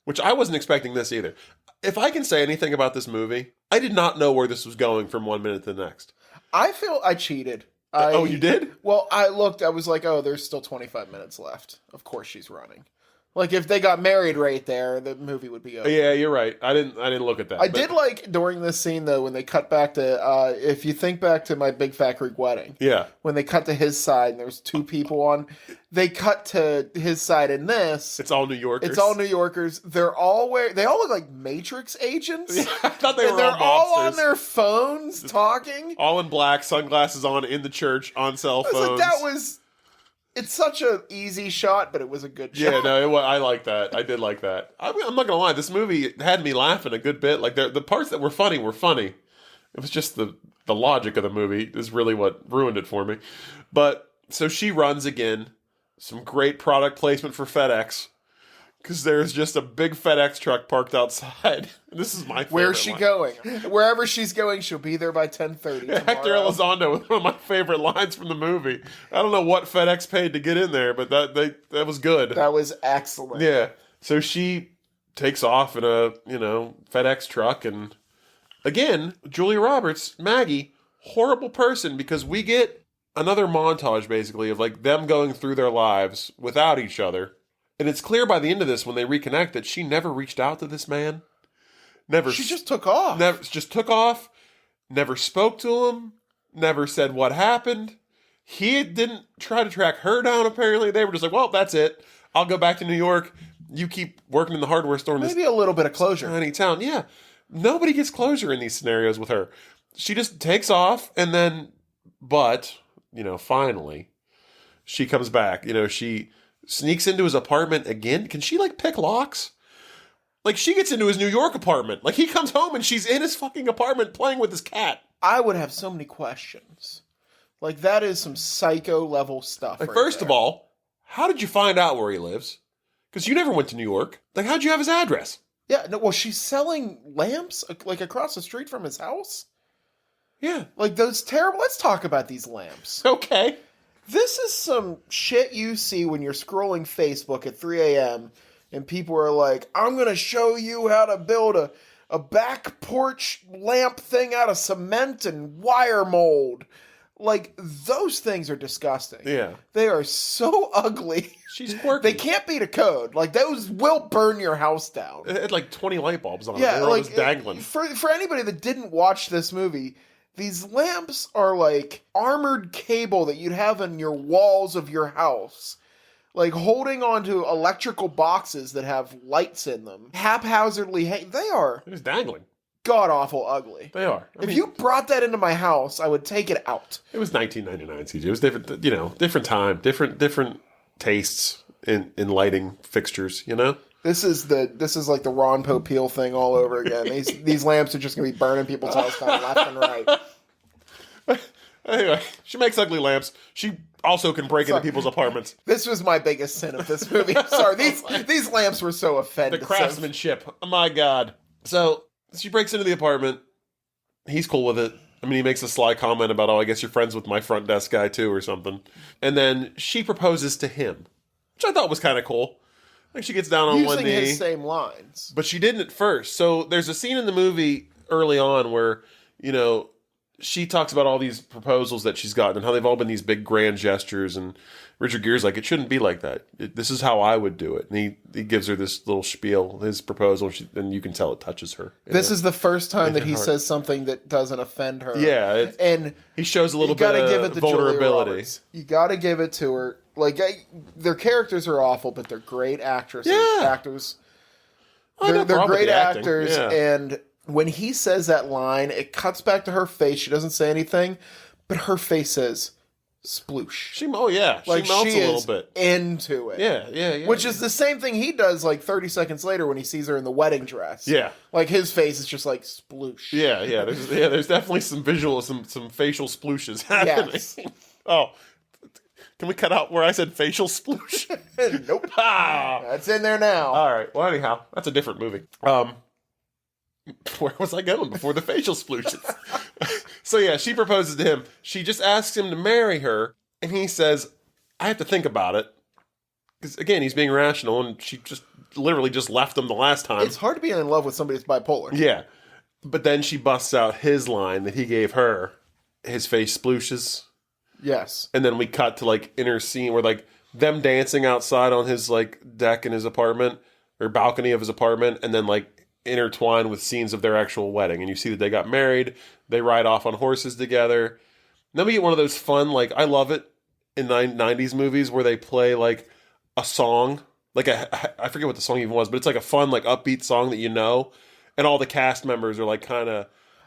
which I wasn't expecting this either. If I can say anything about this movie, I did not know where this was going from one minute to the next. I feel I cheated. Oh, you did? Well, I looked, I was like, oh, there's still 25 minutes left. Of course she's running. Like, if they got married right there, the movie would be over. Yeah, you're right. I didn't look at that. I did like during this scene though when they cut back to if you think back to My Big Fat Greek Wedding. Yeah. When they cut to his side and there's two people on, they cut to his side in this. It's all New Yorkers. It's all New Yorkers. They all look like Matrix agents. Yeah, I thought they and were they're all mobsters. on their phones talking. All in black, sunglasses on, in the church, on cell I phones. was like, it's such an easy shot, but it was a good shot. Yeah, no, I like that. I did like that. I'm not gonna lie, this movie had me laughing a good bit. Like the parts that were funny were funny. It was just the logic of the movie is really what ruined it for me. But so she runs again. Some great product placement for FedEx. Because there's just a big FedEx truck parked outside. This is my favorite Where's she line. going? Wherever she's going, she'll be there by 10:30 tomorrow. Hector Elizondo with one of my favorite lines from the movie. I don't know what FedEx paid to get in there, but that was good. That was excellent. Yeah. So she takes off in a, FedEx truck, and again, Julia Roberts, Maggie, horrible person, because we get another montage basically of like them going through their lives without each other. And it's clear by the end of this when they reconnect that she never reached out to this man. She just took off. Just took off. Never spoke to him. Never said what happened. He didn't try to track her down, apparently. They were just like, well, that's it. I'll go back to New York. You keep working in the hardware store in this Maybe a little bit of closure. tiny town. Yeah. Nobody gets closure in these scenarios with her. She just takes off and then, but, finally, she comes back. She sneaks into his apartment again. Can she, pick locks? She gets into his New York apartment. He comes home and she's in his fucking apartment playing with his cat. I would have so many questions. That is some psycho level stuff. First of all, how did you find out where he lives? Because you never went to New York. How'd you have his address? Yeah, no, well, she's selling lamps, across the street from his house? Yeah. Those terrible... Let's talk about these lamps. Okay. This is some shit you see when you're scrolling Facebook at 3 a.m. and people are like, I'm going to show you how to build a back porch lamp thing out of cement and wire mold. Like, those things are disgusting. Yeah. They are so ugly. She's quirky. They can't beat a code. Like, those will burn your house down. It had like 20 light bulbs on it. Yeah, They're all like, just dangling. For anybody that didn't watch this movie, these lamps are like armored cable that you'd have in your walls of your house. Like, holding onto electrical boxes that have lights in them. Haphazardly, they are They're just dangling. god-awful ugly. They are. If you brought that into my house, I would take it out. It was 1999, CJ. It was different, different time, different tastes in lighting fixtures, This is like the Ron Popeil thing all over again. These lamps are just going to be burning people's house down left and right. Anyway, she makes ugly lamps. She also can break into people's apartments. This was my biggest sin of this movie. Sorry, these lamps were so offensive. The craftsmanship. Oh my God. So she breaks into the apartment. He's cool with it. I mean, he makes a sly comment about, I guess you're friends with my front desk guy too or something. And then she proposes to him, which I thought was kind of cool. Like, she gets down on one knee. Using his same lines. But she didn't at first. So there's a scene in the movie early on where, she talks about all these proposals that she's gotten and how they've all been these big grand gestures. And Richard Gere's like, it shouldn't be like that. This is how I would do it. And he gives her this little spiel, his proposal, and you can tell it touches her. This is the first time that he says something that doesn't offend her. Yeah. And he shows a little bit of vulnerability. You got to give it to her. Like, their characters are awful, but they're great actresses. Yeah. Actors. No They're problem with great the acting. actors, Yeah. and when he says that line, it cuts back to her face. She doesn't say anything, but her face says, sploosh. She melts a little bit. Into it. Yeah. Which is the same thing he does like 30 seconds later when he sees her in the wedding dress. Yeah. Like, his face is just like, sploosh. Yeah. There's definitely some facial splooshes happening. Yes. Oh, can we cut out where I said facial sploosh? Nope. Ah. That's in there now. All right. Well, anyhow, that's a different movie. Where was I going before the facial splooshes? So yeah, she proposes to him. She just asks him to marry her, and he says, I have to think about it. Because again, he's being rational, and she just literally just left him the last time. It's hard to be in love with somebody that's bipolar. Yeah. But then she busts out his line that he gave her. His face splooshes. Yes. And then we cut to like inner scene where like them dancing outside on his like deck in his apartment or balcony of his apartment, and then like intertwined with scenes of their actual wedding. And you see that they got married. They ride off on horses together. Then we get one of those fun, like, I love it in 90s movies where they play like a song, like I forget what the song even was, but it's like a fun, like upbeat song that and all the cast members are like kind of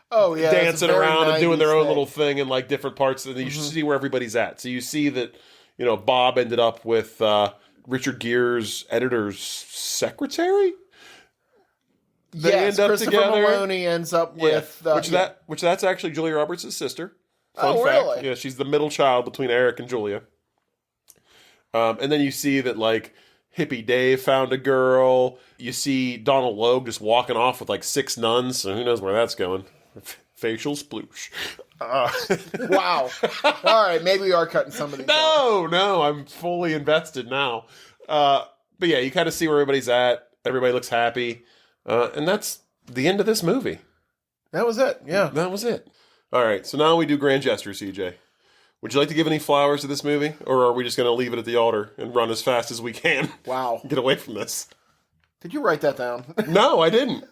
dancing around and doing their own little thing in like different parts, and you see where everybody's at. So you see that, Bob ended up with Richard Gere's editor's secretary. They end up Christopher together. Maloney ends up with which that's actually Julia Roberts' sister. Fun Oh, fact. really? Yeah, she's the middle child between Eric and Julia. And then you see that like Hippie Dave found a girl. You see Donald Logue just walking off with like 6 nuns. So who knows where that's going? Facial sploosh. Wow. All right, maybe we are cutting some of these out. No, I'm fully invested now. But yeah, you kind of see where everybody's at. Everybody looks happy. And that's the end of this movie. That was it, yeah. That was it. All right, so now we do grand gestures, CJ. Would you like to give any flowers to this movie? Or are we just going to leave it at the altar and run as fast as we can? Wow. Get away from this. Did you write that down? No, I didn't.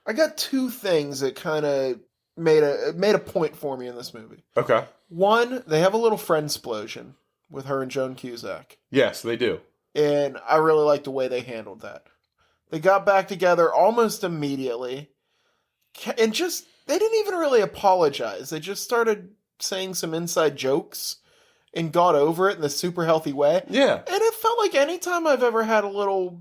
I got 2 things that kind of made a point for me in this movie. Okay. One, they have a little friend-splosion with her and Joan Cusack. Yes, they do. And I really like the way they handled that. They got back together almost immediately. And they didn't even really apologize. They just started saying some inside jokes and got over it in the super healthy way. Yeah. And it felt like any time I've ever had a little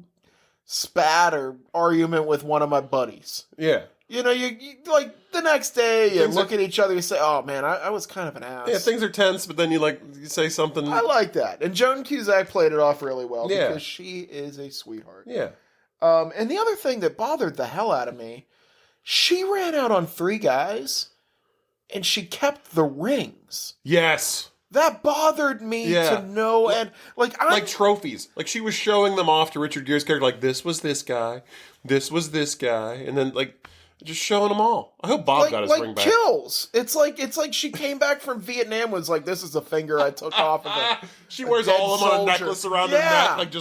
spat or argument with one of my buddies. Yeah. You like the next day you look at each other and say, oh man, I was kind of an ass. Yeah, things are tense, but then you say something. I like that. And Joan Cusack played it off really well Yeah. because she is a sweetheart. Yeah. And the other thing that bothered the hell out of me, she ran out on 3 guys and she kept the rings. Yes. That bothered me to no end. Like trophies. Like she was showing them off to Richard Gere's character. Like, this was this guy. This was this guy. And then Just showing them all. I hope Bob got his ring back. Kills. It's like she came back from Vietnam, was like, this is a finger I took off of it. She wears all of them on a necklace around her neck,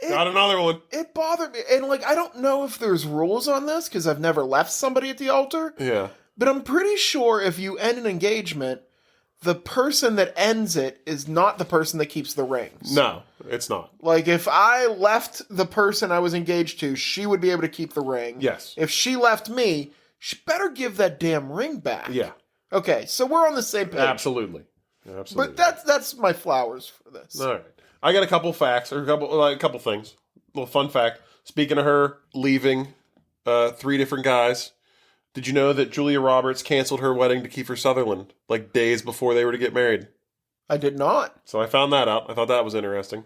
got another one. It bothered me. And I don't know if there's rules on this, because I've never left somebody at the altar. Yeah. But I'm pretty sure if you end an engagement, the person that ends it is not the person that keeps the rings. No, it's not. If I left the person I was engaged to, she would be able to keep the ring. Yes. If she left me, she better give that damn ring back. Yeah. Okay, so we're on the same page. Absolutely. But that's my flowers for this. All right. I got a couple facts, or a couple things. A little fun fact. Speaking of her leaving 3 different guys, did you know that Julia Roberts canceled her wedding to Kiefer Sutherland, days before they were to get married? I did not. So I found that out. I thought that was interesting.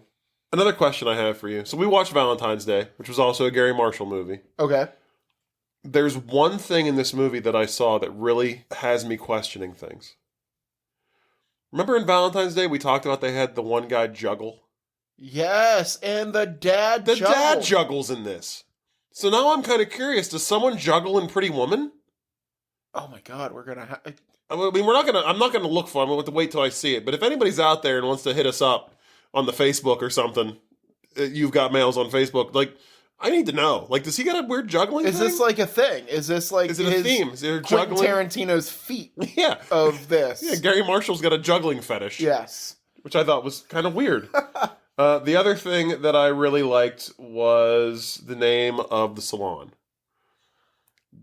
Another question I have for you. So we watched Valentine's Day, which was also a Gary Marshall movie. Okay. There's one thing in this movie that I saw that really has me questioning things. Remember in Valentine's Day, we talked about they had the one guy juggle? Yes, and the dad dad juggles in this. So now I'm kind of curious, does someone juggle in Pretty Woman? Oh my God, we're going to I'm not gonna look for it. I'm gonna have to wait till I see it. But if anybody's out there and wants to hit us up on the Facebook or something, you've got mails on Facebook, I need to know. Does he got a weird juggling Is thing? this a thing? Is this Is it a theme? Is there Quentin juggling? Tarantino's feet Yeah. of this? Yeah, Gary Marshall's got a juggling fetish. Yes. Which I thought was kind of weird. The other thing that I really liked was the name of the salon.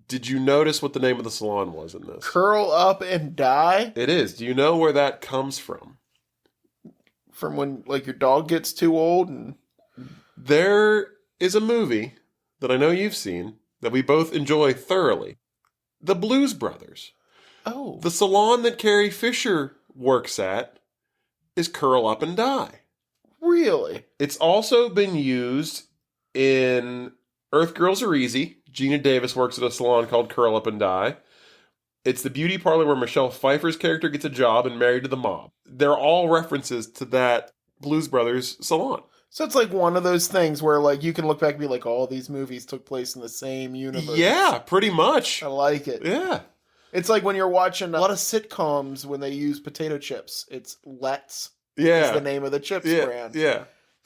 Did you notice what the name of the salon was in this? Curl Up and Die? It is. Do you know where that comes from? From when, your dog gets too old and... There is a movie that I know you've seen that we both enjoy thoroughly. The Blues Brothers. Oh. The salon that Carrie Fisher works at is Curl Up and Die. Really? It's also been used in Earth Girls Are Easy. Gina Davis works at a salon called Curl Up and Die. It's the beauty parlor where Michelle Pfeiffer's character gets a job and married to the mob. They're all references to that Blues Brothers salon. So it's one of those things where you can look back and be like, all these movies took place in the same universe. Yeah, pretty much. I like it. Yeah. It's like when you're watching a lot of sitcoms when they use potato chips. It's Let's. Yeah. Is the name of the chips brand. Yeah.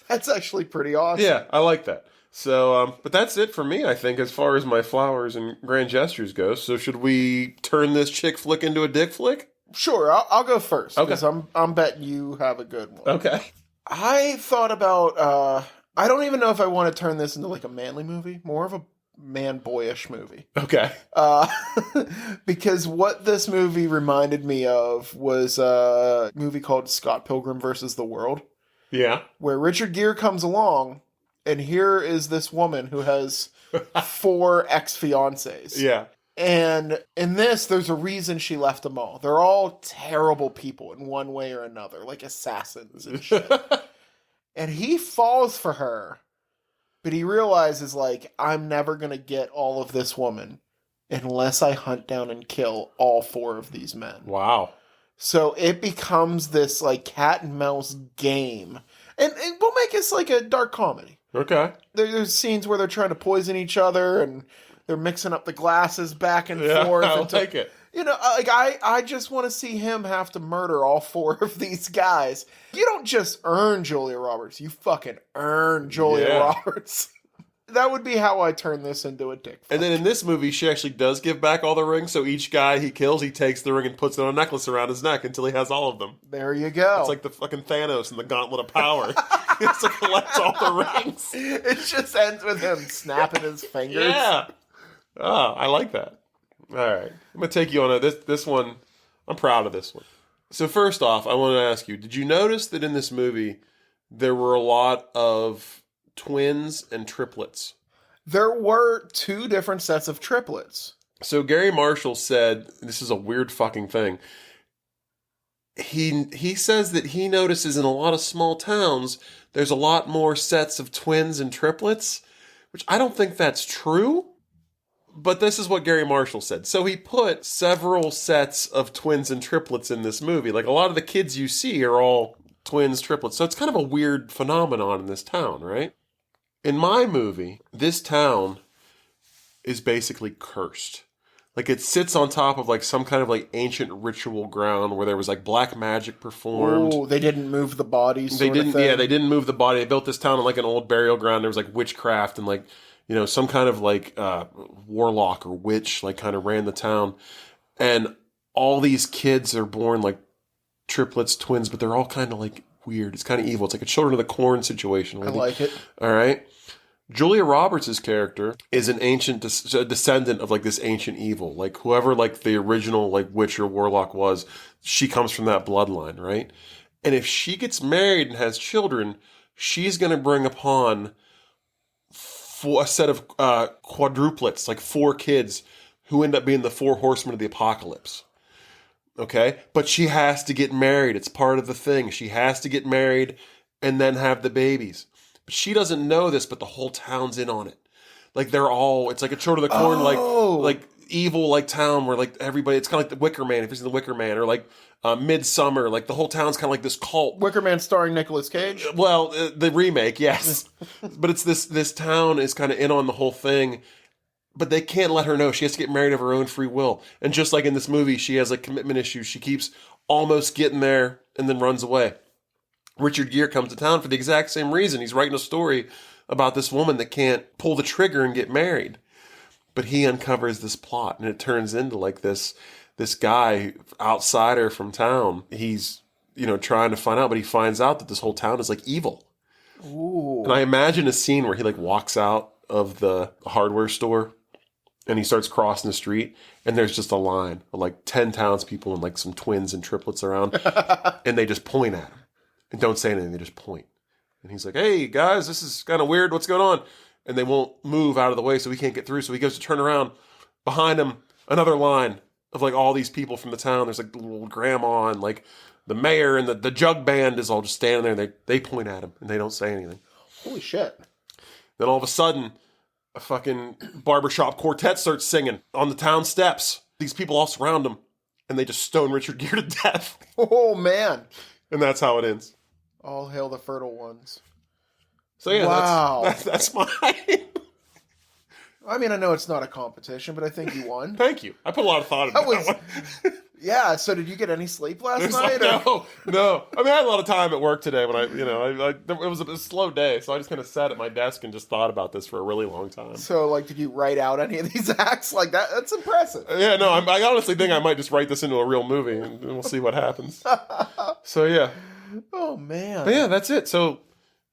That's actually pretty awesome. Yeah, I like that. So, but that's it for me, I think, as far as my flowers and grand gestures go. So should we turn this chick flick into a dick flick? Sure, I'll go first. Okay. Because I'm betting you have a good one. Okay. I thought about, I don't even know if I want to turn this into a manly movie. More of a man-boyish movie. Okay. Because what this movie reminded me of was a movie called Scott Pilgrim versus the World. Yeah. Where Richard Gere comes along, and here is this woman who has 4 ex-fiancés. Yeah. And in this, there's a reason she left them all. They're all terrible people in one way or another, like assassins and shit. And he falls for her, but he realizes, I'm never going to get all of this woman unless I hunt down and kill all 4 of these men. Wow. So it becomes this, cat and mouse game. And we'll make this a dark comedy. Okay. There's scenes where they're trying to poison each other, and they're mixing up the glasses back and forth. I like it. I just want to see him have to murder all 4 of these guys. You don't just earn Julia Roberts. You fucking earn Julia Roberts. That would be how I turn this into a dick fight. And then in this movie, she actually does give back all the rings. So each guy he kills, he takes the ring and puts it on a necklace around his neck until he has all of them. There you go. It's like the fucking Thanos in the Gauntlet of Power. He has to collect all the rings. It just ends with him snapping his fingers. Yeah. Oh, I like that. All right. I'm going to take you on this one. I'm proud of this one. So first off, I want to ask you, did you notice that in this movie, there were a lot of twins and triplets? There were 2 different sets of triplets. So Gary Marshall said, this is a weird fucking thing. He says that he notices in a lot of small towns, there's a lot more sets of twins and triplets, which I don't think that's true. But this is what Gary Marshall said. So he put several sets of twins and triplets in this movie. A lot of the kids you see are all twins, triplets. So it's kind of a weird phenomenon in this town, right? In my movie, this town is basically cursed. Like, it sits on top of, like, some kind of, like, ancient ritual ground where there was, like, black magic performed. Oh, they didn't move the bodies. They didn't. Yeah, they didn't move the body. They built this town on, like, an old burial ground. There was, like, witchcraft and, like, you know, some kind of, like, warlock or witch, like, kind of ran the town. And all these kids are born, like, triplets, twins, but they're all kind of, like, weird. It's kind of evil. It's like a Children of the Corn situation. I like it. All right. Julia Roberts' character is an ancient descendant of, like, this ancient evil. Like, whoever, like, the original, like, witch or warlock was, she comes from that bloodline, right? And if she gets married and has children, she's going to bring upon a set of quadruplets, like 4 kids, who end up being the 4 horsemen of the apocalypse. Okay? But she has to get married. It's part of the thing. She has to get married and then have the babies. But she doesn't know this, but the whole town's in on it. Like, they're all, it's like a Children of the Corn, like evil, like, town where, like, everybody, it's kind of like the Wicker Man, if you've seen the Wicker Man, or like Midsummer, like, the whole town's kind of like this cult. Wicker Man starring Nicolas Cage? Well, the remake, yes. But it's this town is kind of in on the whole thing, but they can't let her know. She has to get married of her own free will. And just like in this movie, she has, like, commitment issues. She keeps almost getting there and then runs away. Richard Gere comes to town for the exact same reason. He's writing a story about this woman that can't pull the trigger and get married. But he uncovers this plot, and it turns into, like, this guy, outsider from town. He's, you know, trying to find out, but he finds out that this whole town is, like, evil. Ooh. And I imagine a scene where he, like, walks out of the hardware store, and he starts crossing the street, and there's just a line of, like, 10 townspeople and, like, some twins and triplets around, and they just point at him. And don't say anything, they just point. And he's like, hey, guys, this is kind of weird. What's going on? And they won't move out of the way, so he can't get through. So he goes to turn around. Behind him, another line of, like, all these people from the town. There's, like, the little grandma and, like, the mayor and the jug band is all just standing there. And they point at him, and they don't say anything. Holy shit. Then all of a sudden, a fucking barbershop quartet starts singing on the town steps. These people all surround him, and they just stone Richard Gere to death. Oh, man. And that's how it ends. All hail the fertile ones. So yeah, wow. that's mine. I mean, I know it's not a competition, but I think you won. Thank you. I put a lot of thought into that one. Yeah, so did you get any sleep last night? No. I mean, I had a lot of time at work today when it was a slow day, so I just kind of sat at my desk and just thought about this for a really long time. So, like, did you write out any of these acts? Like, that's impressive. Yeah, no, I honestly think I might just write this into a real movie, and we'll see what happens. So, yeah. Oh, man. But yeah, that's it. So,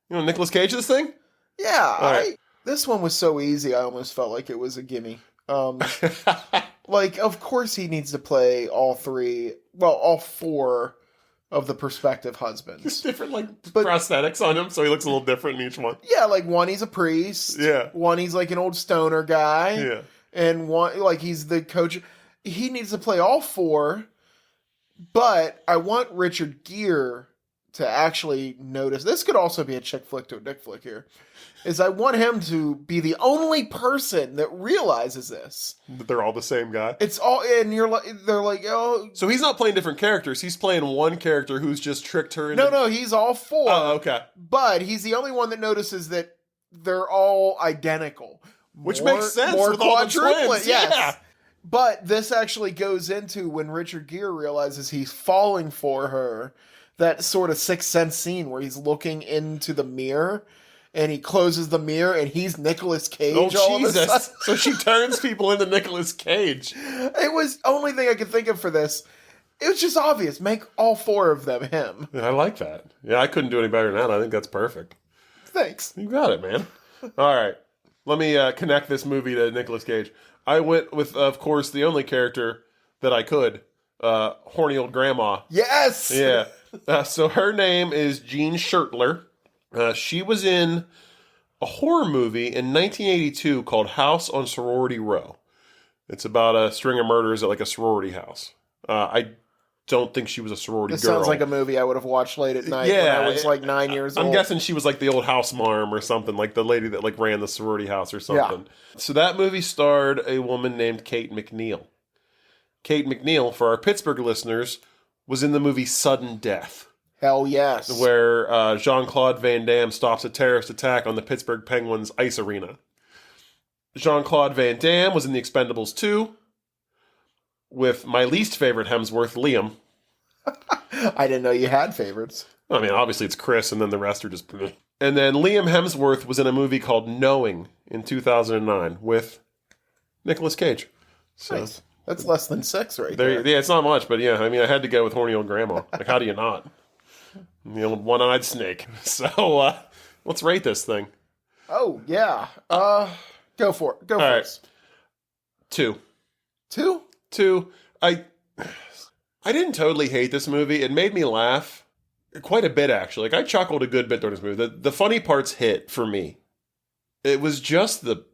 Nicolas Cage this thing? Yeah, this one was so easy, I almost felt like it was a gimme. Like, of course he needs to play all 4 of the prospective husbands. There's different, prosthetics on him, so he looks a little different in each one. Yeah, like, one he's a priest. Yeah. One he's, like, an old stoner guy. Yeah. And one, like, he's the coach. He needs to play all 4, but I want Richard Gere to actually notice. This could also be a chick flick to a dick flick here. Is I want him to be the only person that realizes this. That they're all the same guy. It's all, and they're like, oh. So he's not playing different characters. He's playing one character who's just tricked her into... No, he's all 4. Oh, okay. But he's the only one that notices that they're all identical. Which makes sense with all the twins. Yes. Yeah. But this actually goes into when Richard Gere realizes he's falling for her, that sort of Sixth Sense scene where he's looking into the mirror and he closes the mirror and he's Nicolas Cage. Oh, Jesus. So she turns people into Nicolas Cage. It was the only thing I could think of for this. It was just obvious. Make all 4 of them him. Yeah, I like that. Yeah, I couldn't do any better than that. I think that's perfect. Thanks. You got it, man. All right. Let me connect this movie to Nicolas Cage. I went with, of course, the only character that I could. Horny old grandma. Yes! Yeah. So her name is Jean Schertler. She was in a horror movie in 1982 called House on Sorority Row. It's about a string of murders at, like, a sorority house. I don't think she was a sorority girl. This sounds like a movie I would have watched late at night when I was, like, 9 years old. I'm guessing she was, like, the old house marm or something, like the lady that, like, ran the sorority house or something. Yeah. So that movie starred a woman named Kate McNeil. Kate McNeil, for our Pittsburgh listeners, was in the movie Sudden Death. Hell yes. Where Jean-Claude Van Damme stops a terrorist attack on the Pittsburgh Penguins ice arena. Jean-Claude Van Damme was in The Expendables 2 with my least favorite Hemsworth, Liam. I didn't know you had favorites. I mean, obviously it's Chris, and then the rest are just... bleh. And then Liam Hemsworth was in a movie called Knowing in 2009 with Nicolas Cage. So Nice. That's less than 6 right there. yeah, it's not much, but yeah, I mean, I had to go with horny old grandma. Like, how do you not? The old one-eyed snake. So, let's rate this thing. Oh, yeah. Go for it. Go All right. first. 2. 2? 2. I didn't totally hate this movie. It made me laugh quite a bit, actually. Like, I chuckled a good bit during this movie. The funny parts hit for me. It was just the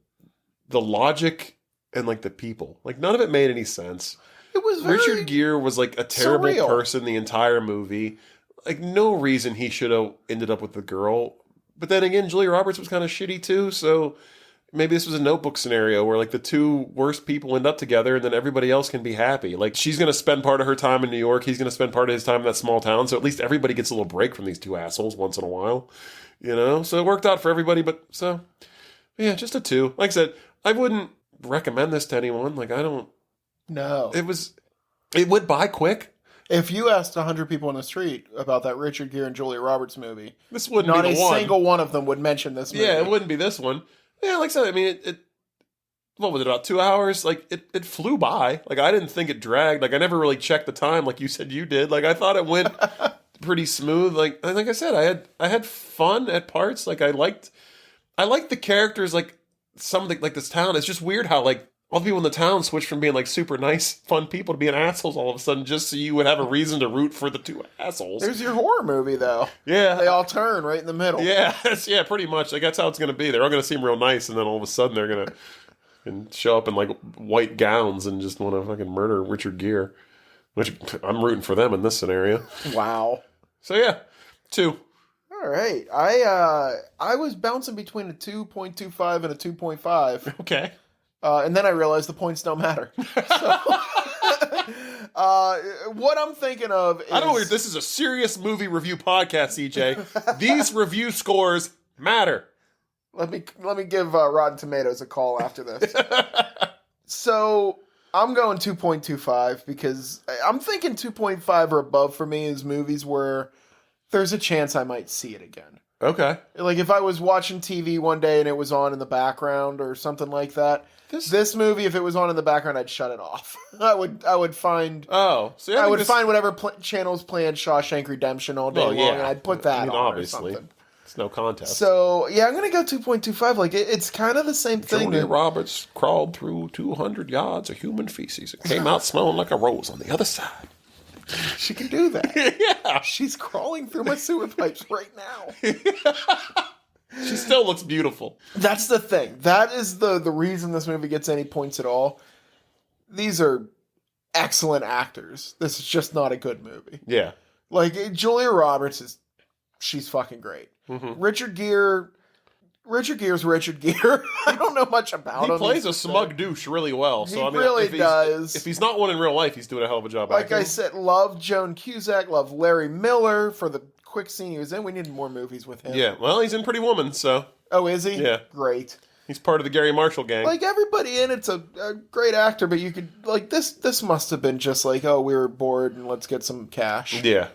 logic and, like, the people. Like, none of it made any sense. It was very Richard Gere was, like, a terrible surreal. person the entire movie. Like, no reason he should have ended up with the girl. But then again, Julia Roberts was kind of shitty, too, so... Maybe this was a Notebook scenario where, like, the two worst people end up together and then everybody else can be happy. Like, she's going to spend part of her time in New York. He's going to spend part of his time in that small town. So at least everybody gets a little break from these two assholes once in a while. You know? So it worked out for everybody. But, so, yeah, just a 2. Like I said, I wouldn't recommend this to anyone. Like, I don't... No. It went by quick. If you asked 100 people in the street about that Richard Gere and Julia Roberts movie, This wouldn't not be a the one. single one of them would mention this movie. Yeah, it wouldn't be this one. Yeah, like I said, I mean, it what was it, about 2 hours? Like, it flew by. Like, I didn't think it dragged. Like, I never really checked the time like you said you did. Like, I thought it went pretty smooth. Like I said, I had fun at parts. Like, I liked the characters, like, some of the, like, this town. It's just weird how, like, all the people in the town switched from being, like, super nice, fun people to being assholes all of a sudden just so you would have a reason to root for the two assholes. There's your horror movie, though. Yeah. They all turn right in the middle. Yeah, yeah, pretty much. Like, that's how it's going to be. They're all going to seem real nice, and then all of a sudden they're going to show up in, like, white gowns and just want to fucking murder Richard Gere. Which, I'm rooting for them in this scenario. Wow. So, yeah, 2. All right. I was bouncing between a 2.25 and a 2.5. Okay. And then I realized the points don't matter. So, what I'm thinking of is... I don't know if this is a serious movie review podcast, CJ. These review scores matter. Let me give Rotten Tomatoes a call after this. So I'm going 2.25 because I'm thinking 2.5 or above for me is movies where there's a chance I might see it again. Okay. Like if I was watching TV one day and it was on in the background or something like that. This movie, if it was on in the background, I'd shut it off. I would find. Oh, so I would find whatever channel's playing Shawshank Redemption all day long, and I'd put that on obviously. or something. It's no contest. So yeah, I'm gonna go 2.25. Like it's kind of the same thing. Julia Roberts crawled through 200 yards of human feces and came out smelling like a rose on the other side. She can do that. Yeah, She's crawling through my sewer pipes right now. she still looks beautiful. That's the thing. That is the reason this movie gets any points at all. These are excellent actors. This is just not a good movie. Yeah. Like, Julia Roberts she's fucking great. Mm-hmm. Richard Gere's Richard Gere. I don't know much about him. He plays a smug douche really well. So, I mean, really does. If he's not one in real life, he's doing a hell of a job Like acting. I said, love Joan Cusack, love Larry Miller for the quick scene he was in. We need more movies with him. Yeah, well, he's in Pretty Woman, so... Oh, is he? Yeah. Great. He's part of the Gary Marshall gang. Like, everybody in it's a great actor, but you could... Like, this must have been just like, oh, we were bored and let's get some cash. Yeah.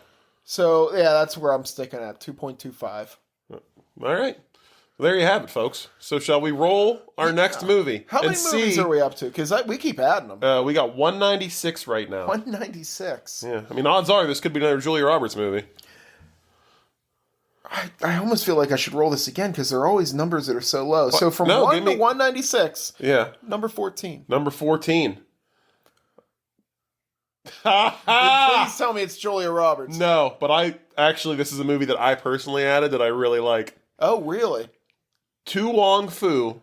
So, yeah, that's where I'm sticking at, 2.25. All right. Well, there you have it, folks. So shall we roll our next movie? How many movies are we up to? Because we keep adding them. We got 196 right now. 196. Yeah. I mean, odds are this could be another Julia Roberts movie. I almost feel like I should roll this again because there are always numbers that are so low. So from 1 to 196, yeah, number 14. Number 14. Please tell me it's Julia Roberts. No, but this is a movie that I personally added that I really like. Oh, really? To Wong Fu,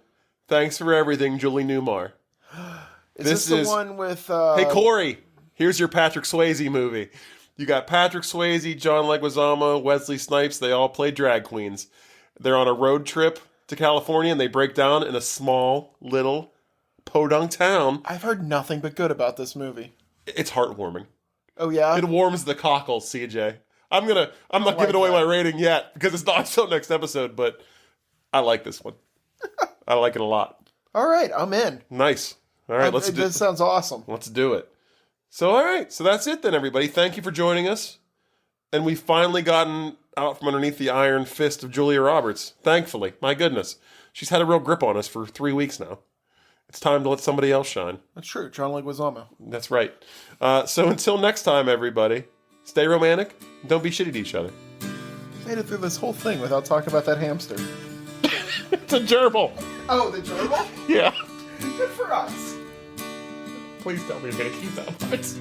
Thanks for Everything, Julie Newmar. Is this the one with... Hey, Corey, here's your Patrick Swayze movie. You got Patrick Swayze, John Leguizamo, Wesley Snipes. They all play drag queens. They're on a road trip to California, and they break down in a small, little, podunk town. I've heard nothing but good about this movie. It's heartwarming. Oh, yeah? It warms the cockles, CJ. I'm not giving away my rating yet, because it's not until next episode, but I like this one. I like it a lot. All right, I'm in. Nice. All right, let's do This sounds awesome. Let's do it. So, all right. So that's it then, everybody. Thank you for joining us. And we've finally gotten out from underneath the iron fist of Julia Roberts. Thankfully. My goodness. She's had a real grip on us for 3 weeks now. It's time to let somebody else shine. That's true. John Leguizamo. That's right. So until next time, everybody, stay romantic. Don't be shitty to each other. Made it through this whole thing without talking about that hamster. It's a gerbil. Oh, the gerbil? Yeah. Good for us. Please tell me you're going to keep that part.